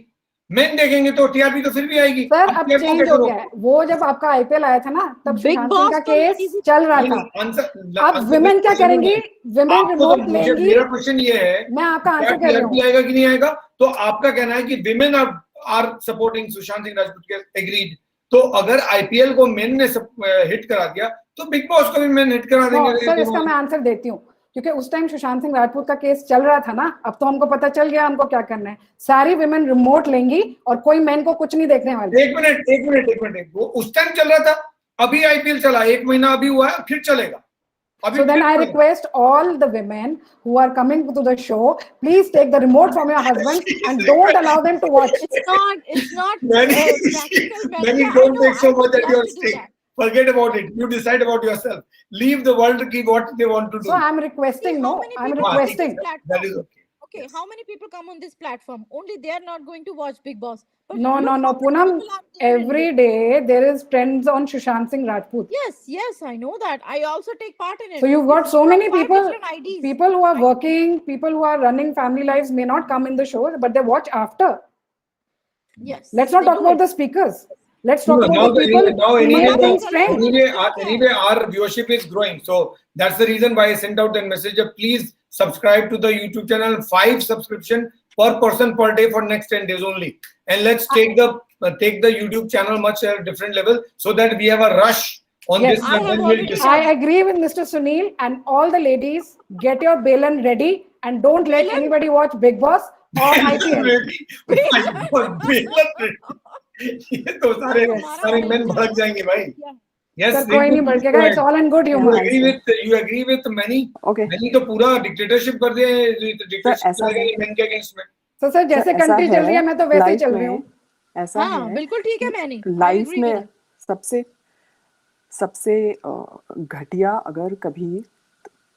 men देखेंगे तो TRP तो फिर भी आएगी। सर अब चेंज हो गया है, वो जब आपका IPL आया था ना, तब सुशांत सिंह का केस चल रहा था। अब women क्या करेंगी? Women रिमोट लेंगी। मेरा क्वेश्चन ये है, मैं आपका आंसर कर रही हूँ, आएगा कि नहीं आएगा? तो आपका कहना है कि women are supporting Sushant Singh Rajput के, agreed। तो अगर IPL को मेन ने हिट करा दिया तो बिग बॉस को भी मेन हिट करा देंगे। सर इसका मैं आंसर देती हूँ, क्योंकि उस टाइम सुशांत सिंह राजपूत का केस चल रहा था ना, अब तो हमको पता चल गया हमको क्या करना है। सारी विमेन रिमोट लेंगी और कोई मेन को कुछ नहीं देखने वाले। एक मिनट, वो उस टाइम चल रहा था, अभी IPL चला, 1 महीना अभी हुआ है, फिर चलेगा। So then I request all the women who are coming to the show, please take the remote from your husband and don't allow them to watch. It's not practical. Many don't take so much at your stake. Forget about it. You decide about yourself. Leave the world to keep what they want to do. So I'm requesting, I'm requesting. That is okay. Okay, how many people come on this platform? Only they are not going to watch Big Boss. But No, Poonam, every day there is trends on Sushant Singh Rajput. Yes, I know that. I also take part in it. So you've got so many people people who are working, people who are running family lives may not come in the show, but they watch after. Yes. Let's not talk about the speakers. Let's talk about the people anyway, our viewership is growing. So that's the reason why I sent out that message of please subscribe to the YouTube channel, 5 subscription per person per day for next 10 days only. And let's take the YouTube channel much at a different level so that we have a rush on this. I agree with Mr. Sunil and all the ladies, get your Balan ready and don't let anybody watch Big Boss or IPL. ये तो सारे men भड़क जाएंगे भाई. Yes, कोई नहीं भड़केगा. It's all in good humor. You agree with many? Okay. Many तो पूरा dictatorship कर दे, dictatorship men के against में. So sir, जैसे country चल रही है, मैं तो वैसे ही चल रही हूँ. ऐसा है. बिल्कुल ठीक है मैंने. Life में सबसे घटिया अगर कभी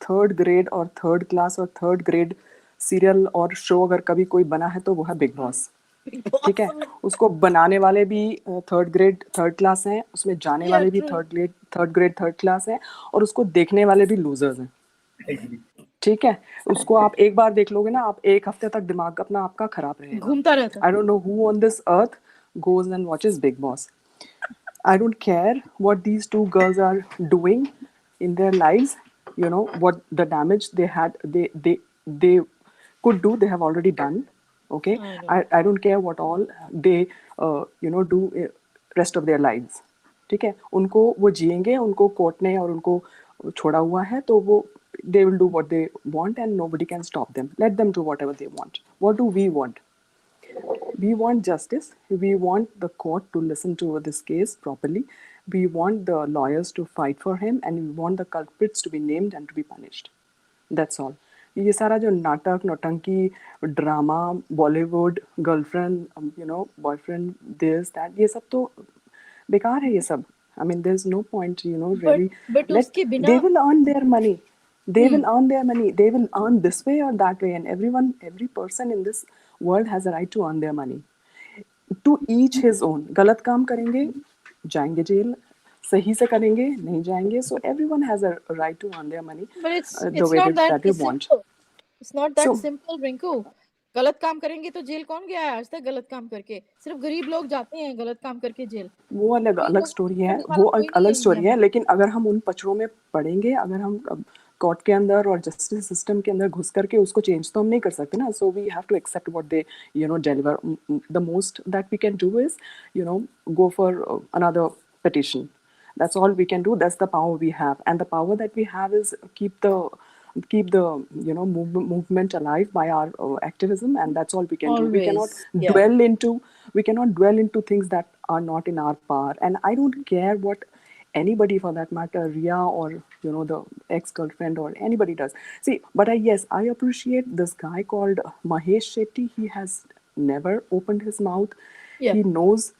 3rd grade और 3rd class और 3rd grade सीरियल और शो अगर कभी कोई बना है तो वो है बिग बॉस. ठीक है, उसको बनाने वाले भी 3rd grade 3rd class हैं, उसमें जाने वाले भी 3rd grade 3rd class हैं और उसको देखने वाले भी लूजर्स हैं. ठीक है, उसको आप एक बार देख लोगे ना, आप एक हफ्ते तक दिमाग अपना आपका खराब रहेगा, घूमता रहता है. I don't know who on this earth goes and watches Big Boss. I don't care what these 2 girls are doing in their lives, you know, what the damage they could do, they have already done. Okay, I don't care what all they do rest of their lives. ठीक है, उनको वो जिएंगे, उनको court ने और उनको छोड़ा हुआ है, तो वो they will do what they want and nobody can stop them. Let them do whatever they want. What do we want? We want justice. We want the court to listen to this case properly. We want the lawyers to fight for him and we want the culprits to be named and to be punished. That's all. ये सारा जो नाटक, नौटंकी, drama, Bollywood, girlfriend, boyfriend, this that, ये सब तो बेकार है ये सब. I mean, there's no point, really. But they will earn their money. They will earn their money. They will earn this way or that way. And every person in this world has a right to earn their money. To each his own. गलत काम करेंगे, जाएंगे jail. सही से करेंगे, नहीं जाएंगे. So everyone has a right to earn their money. But it's the way not that they want. It's not that simple, Rinku. गलत काम करेंगे तो जेल कौन गया है आज तक गलत काम करके? सिर्फ गरीब लोग जाते हैं गलत काम करके जेल। वो अलग ये अलग लोग स्टोरी है, पुलिस वाला वो कोई एक नहीं अलग है स्टोरी इंडिया है, में। लेकिन अगर हम उन पचड़ों में पड़ेंगे, अगर हम कोर्ट के अंदर और जस्टिस सिस्टम के अंदर घुस करके उसको चेंज तो हम नहीं कर सकते ना. So we have to accept what they deliver. The most that we can do is go for another petition. That's all we can do. That's the power we have, and the power that we have is keep the movement alive by our activism, and that's all we can do. We cannot Always, yeah. dwell into things that are not in our power. And I don't care what anybody, for that matter, Ria or the ex-girlfriend or anybody does. See, but I appreciate this guy called Mahesh Shetty. He has never opened his mouth. Yeah. He knows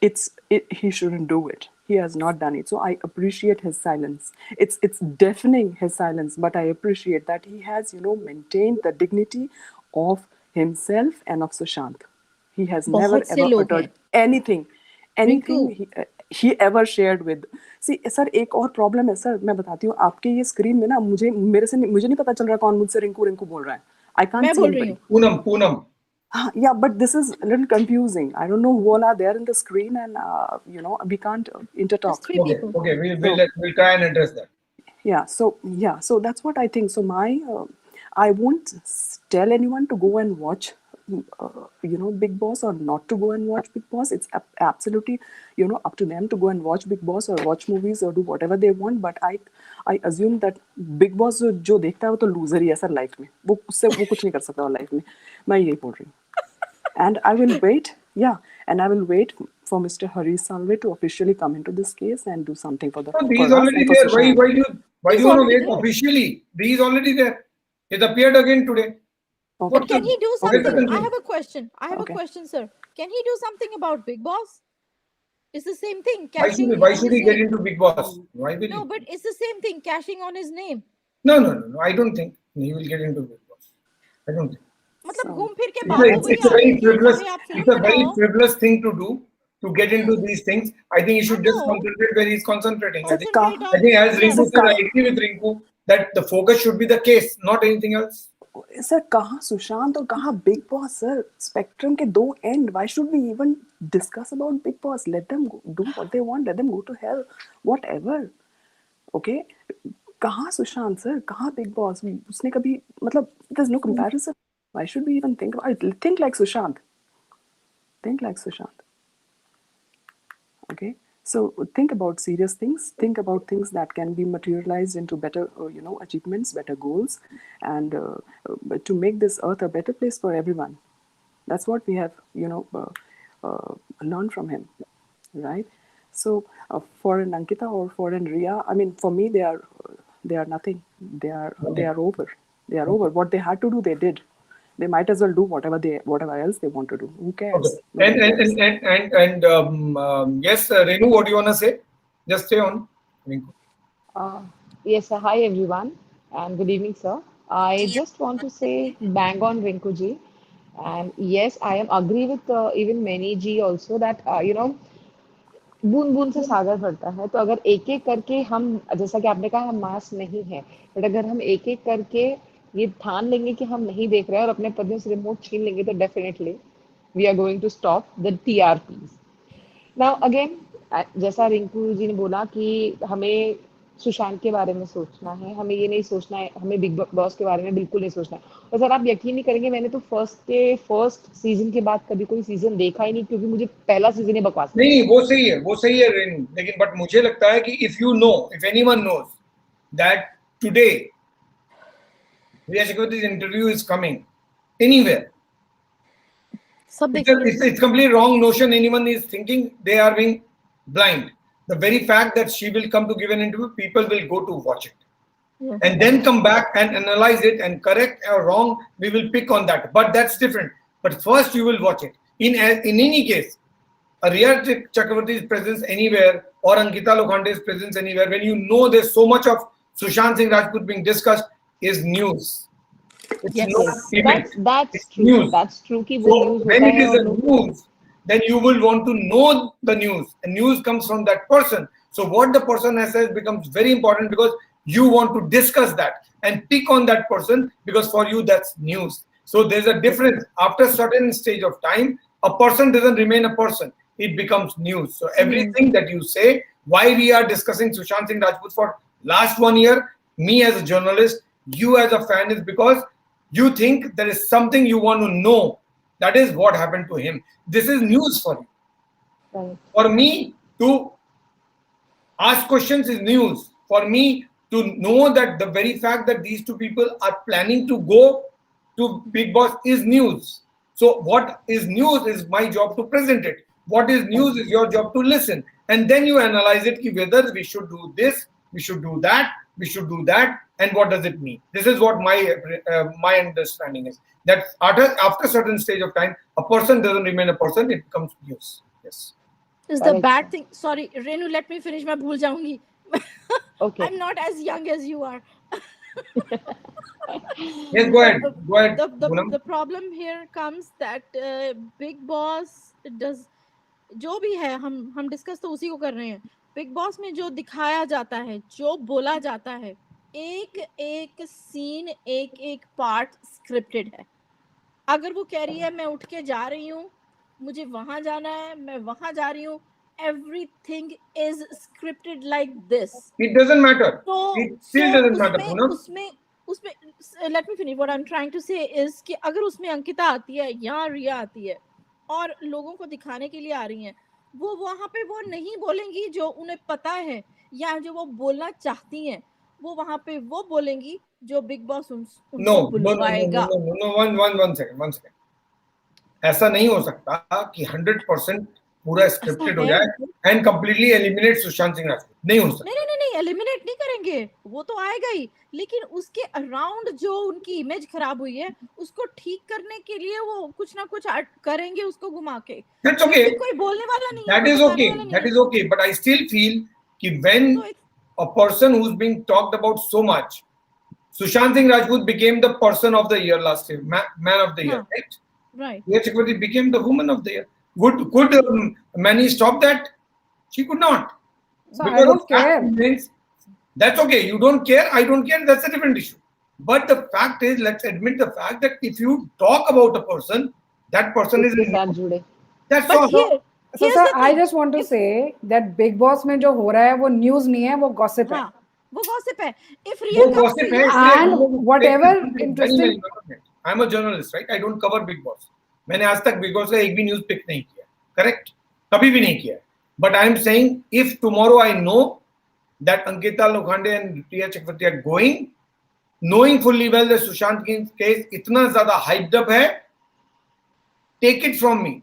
he shouldn't do it. He has not done it, so I appreciate his silence. It's deafening, his silence, but I appreciate that he has maintained the dignity of himself and of Sushant. He has never बहुत से ever लोग uttered हैं। anything Rinku, he ever shared with. See sir, एक और problem है sir, मैं बताती हूँ. आपके ये स्क्रीन में ना मुझे नहीं पता चल रहा कौन मुझसे रिंकू रिंकू बोल रहा है. I can't मैं see बोल रही anybody. हूँ। Poonam Yeah, but this is a little confusing. I don't know who all are there in the screen, and we can't intertalk. Just three okay people. we'll try and address that. So that's what I think. So I won't tell anyone to go and watch Big Boss or not to go and watch Big Boss. It's absolutely up to them to go and watch Big Boss or watch movies or do whatever they want. But I assume that Big Boss जो देखता है वो तो loser ही है sir life में. वो उससे वो कुछ नहीं कर सकता लाइफ में. मैं यही बोल रही हूँ. And I will wait for Mr. Harish Salve to officially come into this case and do something for the. No, for he's us already and for there. Sushant. Why do you want to already wait there. officially? He's already there. It appeared again today. Okay. But can he do Okay, something? continue. I have a question. Okay. Sir. Can he do something about Big Boss? It's the same thing. Why should he get into Big Boss? Why will No, he? but it's the same thing. Cashing on his name. No. I don't think he will get into Big Boss. I don't think. मतलब So- घूम फिर के बाबू It's a very frivolous. आप It's a film very बनाओ। frivolous thing to do, to get into these things. I think he should just No. concentrate where he's concentrating. I think, Concentrate I think as on- Rinku Yes. said, I agree with Rinku that the focus should be the case, not anything else. Sir कहाँ सुशांत और कहाँ Bigg boss sir? Spectrum के दो end. Why should we even discuss about Bigg Boss? Let them do what they want. Let them go to hell, whatever. Okay, कहाँ Sushant sir, कहाँ Bigg Boss? उसने कभी there is no comparison. Why should we even think like Sushant. Okay, so think about serious things. Think about things that can be materialized into better achievements, better goals, and to make this earth a better place for everyone. That's what we have learned from him, right? So for an Ankita or for an Ria, I mean, for me they are nothing. They are over. They are over. What they had to do, they did. They might as well do whatever else they want to do. Who cares? Okay. And yes, Renu, what do you want to say? Just stay on, Rinku. Yes, sir. Hi everyone, and good evening, sir. I just want to say bang on Rinku ji, and yes, I am agree with even Mani ji also that बूंद बूंद से सागर भरता है. तो अगर एक एक करके हम, जैसा कि आपने कहा, हम मास नहीं है, बट अगर हम एक एक करके ये ठान लेंगे कि हम नहीं देख रहे हैं और अपने पदों से रिमोट छीन लेंगे, तो definitely we are going to stop the TRPs. Now again, जैसा रिंकू जी ने बोला कि हमें सुशांत के बारे में सोचना है, हमें ये नहीं सोचना है, हमें बिग बॉस के बारे में बिल्कुल नहीं सोचना है. और सर आप यकीन नहीं करेंगे, मैंने तो फर्स्ट सीजन के बाद कभी कोई सीजन देखा ही नहीं, क्योंकि मुझे पहला सीजन ही बकवास लगा. नहीं, वो सही है रेनू. लेकिन बट मुझे लगता है कि if anyone knows that today Riya Chakravarti's interview is coming anywhere, सब देखेंगे. it's completely wrong notion anyone is thinking. They are being blind. The very fact that she will come to give an interview, people will go to watch it. Yeah. And then come back and analyze it and correct or wrong, we will pick on that. But that's different. But first you will watch it. In any case, a Riya Chakravarti's presence anywhere or Ankita Lokhande's presence anywhere, when you know there's so much of Sushant Singh Rajput being discussed, is news. It's Yes. not event. That's It's true. news. That's true कि वो So news when होता it है is a और लोग news, then you will want to know the news. And news comes from that person. So what the person has said becomes very important, because you want to discuss that and pick on that person, because for you that's news. So there's a difference. After a certain stage of time, a person doesn't remain a person. It becomes news. So everything that you say, why we are discussing Sushant Singh Rajput for last 1 year, me as a journalist, you as a fan, is because you think there is something you want to know. That is what happened to him. This is news for you. Right. For me to ask questions is news. For me to know that the very fact that these two people are planning to go to Big Boss is news. So what is news is my job to present it. What is news is your job to listen. And then you analyze it, whether we should do this, we should do that, we should do that, and what does it mean. This is what my understanding is. That after a certain stage of time, a person doesn't remain a person, it becomes news. Yes. Is the bad thing, sorry, Renu, let me finish, मैं भूल जाऊंगी. Okay. I'm not as young as you are. Yes, go ahead. Go ahead. The problem here comes that Big Boss does, जो भी है, हम discuss तो उसी को कर रहे हैं. बिग बॉस में जो दिखाया जाता है, जो बोला जाता है, एक एक सीन, एक एक पार्ट स्क्रिप्टेड है. अगर वो कह रही है मैं उठ के जा रही हूँ, मुझे वहां जाना है, मैं वहां जा रही हूँ, everything is scripted like this. It doesn't matter. It still doesn't matter. उसमें let me finish. What I'm trying to say is कि अगर उसमें अंकिता आती है या रिया आती है और लोगों को दिखाने के लिए आ रही हैं, वो वहां पे वो नहीं बोलेंगी जो उन्हें पता है या जो वो बोलना चाहती हैं, वो वहां पे वो बोलेंगी जो बिग बॉस उनको बुलवाएगा. One second. ऐसा नहीं हो सकता कि 100% पूरा स्क्रिप्टेड हो जाए and completely eliminate Sushant Singh Rajput. नहीं हो सकता. नहीं, एलिमिनेट नहीं करेंगे, वो तो आएगा ही, लेकिन उसके अराउंड जो उनकी इमेज खराब हुई है, उसको ठीक करने के लिए वो कुछ ना कुछ करेंगे, उसको घुमा के. That's okay. कोई बोलने वाला नहीं. That is okay. But I still feel कि when a person who's being talked about so much, Sushant Singh Rajput became the person of the year last year, man of the year, right? Right. Riya Chakraborty became the woman of the year. Could Manny stop that? She could not. So because I don't care. That's okay. You don't care. I don't care. That's a different issue. But the fact is, let's admit the fact that if you talk about a person, that person is. That's but all. So sir, I just want to say that Big Boss में जो हो रहा है वो news नहीं है, वो gossip है. वो gossip है. If Riya comes to you, and whatever interesting. I'm a journalist, right? I don't cover Big Boss. मैंने आज तक Big Boss का एक भी न्यूज पिक नहीं किया, करेक्ट? कभी भी नहीं किया. But I am saying, if tomorrow I know that Ankita Lokhande and Riya Chakraborty are going, knowing fully well that Sushant Singh's case इतना ज़्यादा hyped up है, take it from me.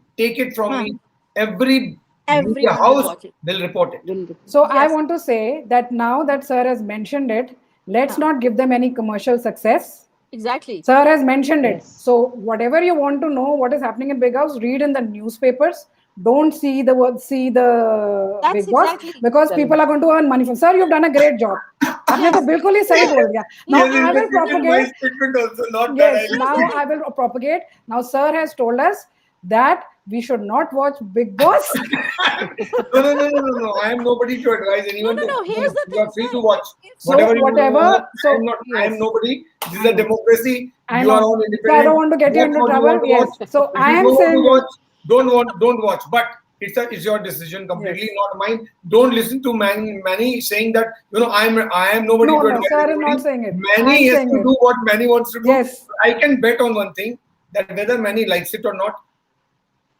Every media house will report it. So I want to say that now that sir has mentioned it, let's not give them any commercial success. Exactly. Sir has mentioned it. So whatever you want to know what is happening in Big House, read in the newspapers. Don't see the That's Big Boss exactly. because people are going to earn money from. Sir, you've done a great job. आपने तो बिल्कुल ही सही बोल दिया. Now I will propagate. Yes, now I will propagate. Now sir has told us that we should not watch Big Boss. No. I am nobody to advise anyone. No. Here's the thing. You are free to watch whatever. I am nobody. This is a democracy. You are all independent. I don't want to get you into trouble. Yes. So I am saying. Don't watch. But it's your decision completely, not mine. Don't listen to Manny saying that I am nobody. No, sir is not saying it. Manny has to do what Manny wants to do. Yes. I can bet on one thing, that whether Manny likes it or not,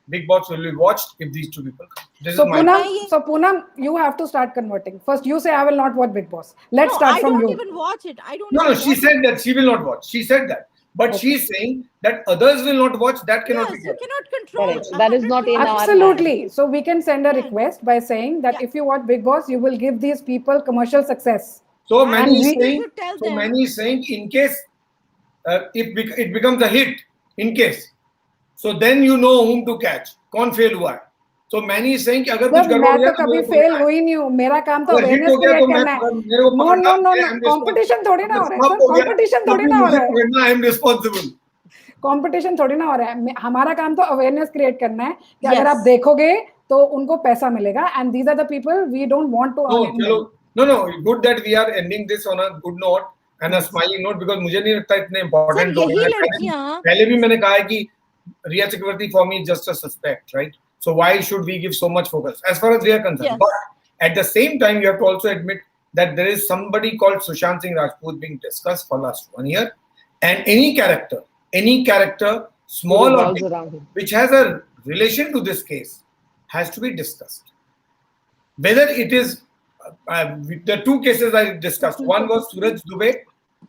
Big Boss will be watched if these two people come. So Poonam, you have to start converting. First, you say I will not watch Big Boss. Let's start from you. I don't even watch it. No. She said that she will not watch. She said that. But she's saying that others will not watch. That cannot be. You cannot control. Correct. That is not in our Absolutely. So we can send a request by saying that if you watch Big Boss, you will give these people commercial success. So Manny is saying in case if it becomes a hit, in case, so then you know whom to catch. कौन fail हुआ है. So Manny is saying कि अगर कुछ गड़बड़ हो मैं तो कभी fail हुई नहीं हूँ. मेरा काम तो awareness create करना है. No. Competition थोड़ी ना हो रहा है. Competition थोड़ी ना हो रहा है. I am responsible. Competition थोड़ी ना हो रहा है. हमारा काम तो awareness create करना है कि अगर आप देखोगे तो उनको पैसा मिलेगा. And these are the people we don't want to. No. Good that we are ending this on a good note. And a smiling note, because मुझे नहीं लगता इतने सर इंपॉर्टेंट लोग यही हैं। लड़कियां पहले भी मैंने कहा है कि Rhea Chakraborty for me just a suspect, right? So why should we give so much focus as far as we are concerned? Yes. But at the same time, you have to also admit that there is somebody called Sushant Singh Rajput being discussed for last 1 year, and any character, small or revolves big, around him. which has a relation to this case, has to be discussed. Whether it is the two cases I discussed, one was Suraj Dubey,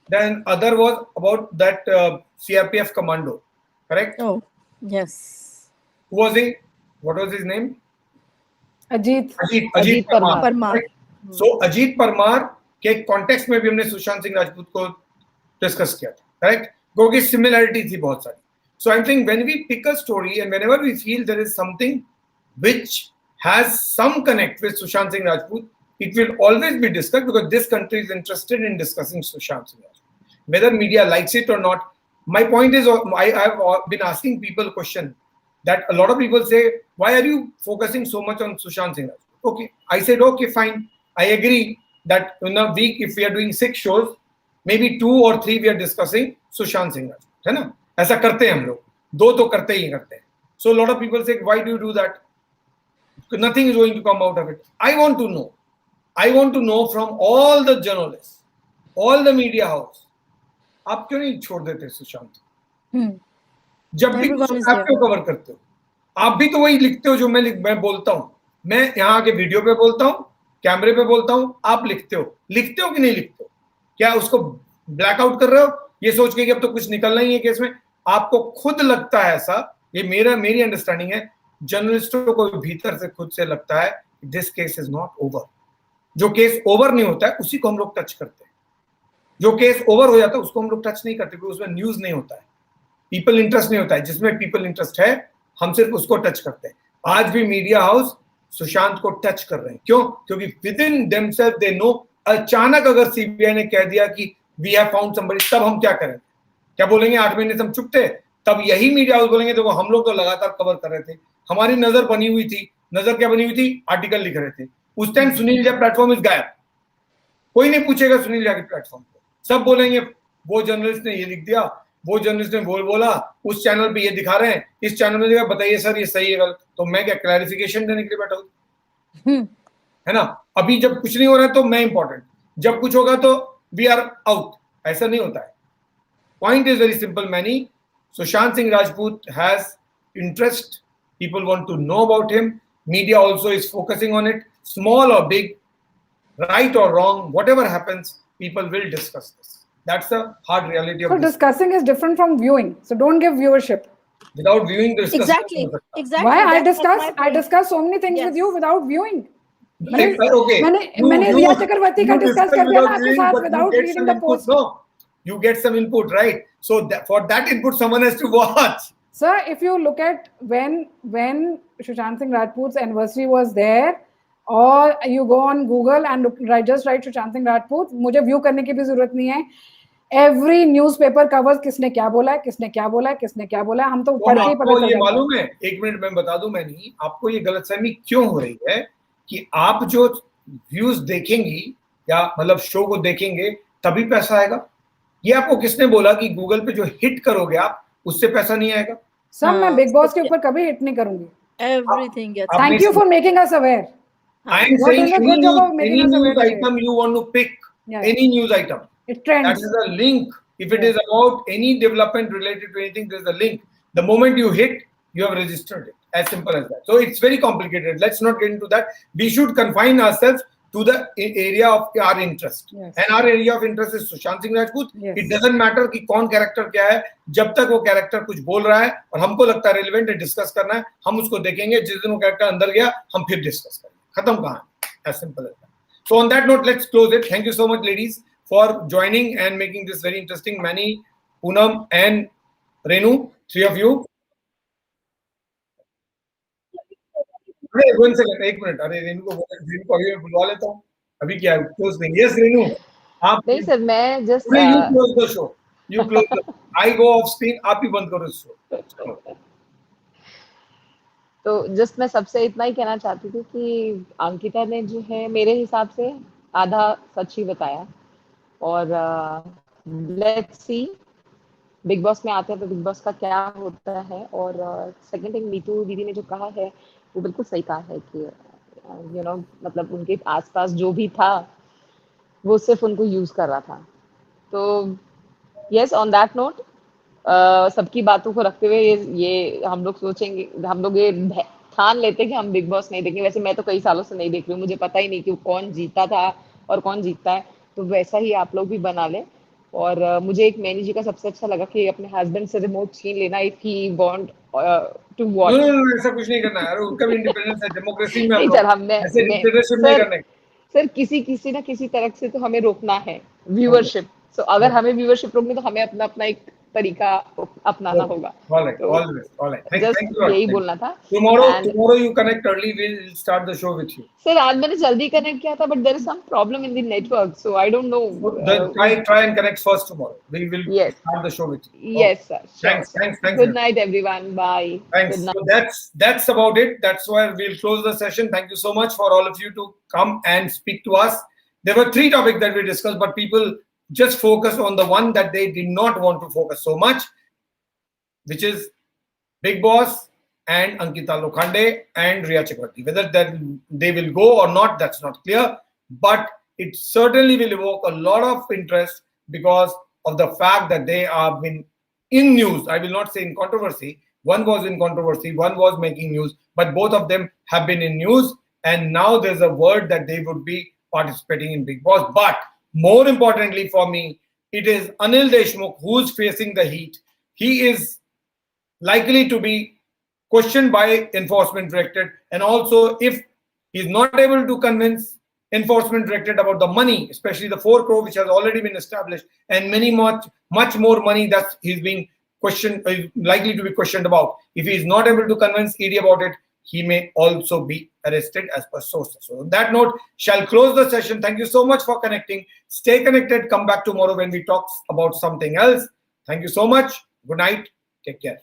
then other was about that CRPF commando, correct? oh yes Who was he? What was his name? Ajit. Ajit Parmar. Parmar. Right? So Ajit Parmar के context में भी हमने सुशांत सिंह राजपूत को discuss किया था, correct? क्योंकि similarity थी बहुत सारी. So I'm saying when we pick a story and whenever we feel there is something which has some connect with Sushant Singh Rajput, it will always be discussed because this country is interested in discussing Sushant Singh Rajput. Whether media likes it or not, my point is, I have been asking people a question that a lot of people say, why are you focusing so much on Sushant Singh Rajput? Okay, I said, okay, fine. I agree that in a week, if we are doing 6 shows, maybe 2 or 3 we are discussing Sushant Singh Rajput, है ना? ऐसा करते हैं हम लोग, 2 तो करते ही करते हैं. So a lot of people say, why do you do that? Nothing is going to come out of it. I want to know from all the journalists, all the media house, आप क्यों नहीं छोड़ देते सुशांत? जब भी Everyone is आप there. क्यों cover करते हो? आप भी तो वही लिखते हो जो मैं बोलता हूँ. मैं यहाँ के वीडियो पे बोलता हूँ, कैमरे पे बोलता हूँ, आप लिखते हो कि नहीं लिखते हो? क्या उसको ब्लैकआउट कर रहे हो ये सोच के कि अब तो कुछ निकलना ही है केस में? आपको खुद लगता है ऐसा, ये मेरी अंडरस्टैंडिंग है, जर्नलिस्टों को भीतर से खुद से लगता है this case is not over. जो केस ओवर नहीं होता है उसी को हम लोग टच करते हैं. जो केस ओवर हो जाता है उसको हम लोग टच नहीं करते क्योंकि उसमें न्यूज नहीं होता है, पीपल इंटरेस्ट नहीं होता है. जिसमें पीपल इंटरेस्ट है हम सिर्फ उसको टच करते हैं. आज भी मीडिया हाउस सुशांत को टच कर रहे हैं. क्यों? क्योंकि within themself they know, अचानक अगर सीबीआई ने कह दिया कि वी हैव फाउंड समबडी, तब हम क्या करेंगे? क्या बोलेंगे 8 महीने से हम चुप थे? तब यही मीडिया हाउस बोलेंगे देखो हम लोग तो लगातार कवर कर रहे थे, हमारी नजर बनी हुई थी. नजर क्या बनी हुई थी? आर्टिकल लिख रहे थे. उस time Sunil Jha platform is गायब. कोई नहीं पूछेगा सुनील झा के प्लेटफॉर्म पे. सब बोलेंगे वो जर्नलिस्ट ने ये लिख दिया, वो जर्नलिस्ट ने बोला, उस चैनल पे ये दिखा रहे हैं, इस चैनल में दिखा, बताइए सर ये सही है गलत. तो मैं क्या क्लैरिफिकेशन देने के लिए बैठा हूँ? है ना? अभी जब कुछ नहीं हो रहा है तो मैं इंपॉर्टेंट, जब कुछ होगा तो वी आर आउट. ऐसा नहीं होता है. Point is very simple many. Sushant Singh Rajput has interest. People want to know about him. Media also is focusing on it. Small और big, right or wrong, whatever happens, people will discuss this. That's the hard reality of So this. discussing is different from viewing. So don't give viewership. Without viewing, discuss. exactly Why I That's my point. discuss so many things Yes. with you without viewing. Okay. मैंने रिया चक्रवर्ती का you discuss discuss कर दिया ना without आपके viewing, साथ but you without get reading some the input. post. No, you get some input, right? So for that input, someone has to watch. Sir, if you look at when Sushant Singh Rajput's anniversary was there, or you go on Google and just write Sushant Singh Rajput, मुझे view करने की भी जरूरत नहीं है. Every newspaper covers किसने क्या बोला है, किसने क्या बोला है, किसने क्या बोला है, हम तो पढ़ के ही पता आपको चल ये जाता है. मालूम है, एक मिनट में बता दूं, मैं नहीं, आपको ये गलतफहमी क्यों हो रही है कि आप जो व्यूज देखेंगी या मतलब शो को देखेंगे तभी पैसा आएगा? ये आपको किसने बोला कि गूगल पे जो हिट करोगे आप उससे पैसा नहीं आएगा? सर मैं बिग बॉस के ऊपर कभी हिट नहीं करूंगी. everything yes. Thank you for making us aware. I am What saying is a good job of making any us aware news today? item you want to pick, Yeah. any news item, It trends. that is a link. If it is about any development related to anything, there's a link. The moment you hit, you have registered it. As simple as that. So it's very complicated. Let's not get into that. We should confine ourselves to the area of our interest. Yes. And our area of interest is Sushant Singh Rajput. Yes. It doesn't matter कि कौन character क्या है, जब तक वो character कुछ बोल रहा है और हमको लगता है रेलेवेंट है, डिस्कस करना है, हम उसको देखेंगे. जिस दिन वो कैरेक्टर अंदर गया हम फिर डिस्कस करेंगे. खत्म कहानी. As simple as that. So on that note, let's close it. Thank you so much, ladies, for joining and making this very interesting. Mani, Poonam, and Renu, 3 of you. Hey, 1 second, 1 minute. अरे रेनू को अभी मैं बुलवा लेता हूँ. अभी क्या close नहीं. Yes, रेनू. आप नहीं सर, मैं just you close the show. You close the show. I go off screen. आप ही बंद करो इस show. तो जस्ट मैं सबसे इतना ही कहना चाहती थी कि अंकिता ने जो है मेरे हिसाब से आधा सच ही बताया, और लेट्स सी बिग बॉस में आते हैं तो बिग बॉस का क्या होता है। और सेकंड थिंग, नीतू दीदी ने जो कहा है वो बिल्कुल सही कहा है कि मतलब उनके आसपास जो भी था वो सिर्फ उनको यूज कर रहा था। तो यस, ऑन दैट नोट, सबकी बातों को रखते हुए ये हम लोग सोचेंगे, हम लोग ये ठान लेते हैं कि हम बिग बॉस नहीं देखेंगे। वैसे मैं तो कई सालों से नहीं देख रही हूँ, मुझे पता ही नहीं कि कौन जीता था और कौन जीतता है, तो वैसा ही आप लोग भी बना लें। और मुझे एक मैनी जी का सबसे अच्छा लगा कि अपने हस्बैंड से रिमोट छीन लेना if he want to no watch. No no, ऐसा कुछ नहीं करना है यार, उनका भी इंडिपेंडेंस है, डेमोक्रेसी में हम नहीं लोग सर, हमने ऐसे मैं डिक्टेटरशिप नहीं सर करने। सर किसी किसी ना किसी तरफ से तो हमें रोकना है ओके व्यूअरशिप। सो अगर हमें व्यूअरशिप रोकनी तो हमें अपना अपना एक तरीका अपनाना ओके, होगा। ऑलराइट, तो all the best, alright, just thank you lot. यही बोलना था। And tomorrow you connect early, will start the show with you. Sir आज मैंने जल्दी कनेक्ट किया था, but there is some problem in the network, so I don't So then no. try and connect first tomorrow. We will yes start the show with you. Okay. Yes sir, sure Thanks, sir. everyone. Good night everyone, bye. Thanks. Good night. So that's about it. That's where we'll close the session. Thank you so much for all of you to come and speak to us. There were 3 topics that we discussed, but people just focus on the one that they did not want to focus so much, which is Big Boss and Ankita Lokhande and Riya Chakraborty. Whether that they will go or not, that's not clear. But it certainly will evoke a lot of interest because of the fact that they have been in news. I will not say in controversy. One was in controversy, one was making news, but both of them have been in news. And now there's a word that they would be participating in Big Boss. But more importantly for me, it is Anil Deshmukh who's facing the heat. He is likely to be questioned by enforcement directorate, and also if he's not able to convince enforcement directorate about the money, especially the 4 crore which has already been established, and much more money that he's being questioned, likely to be questioned about. If he is not able to convince ED about it, he may also be arrested as per sources. So on that note, shall close the session. Thank you so much for connecting. Stay connected. Come back tomorrow when we talk about something else. Thank you so much. Good night. Take care.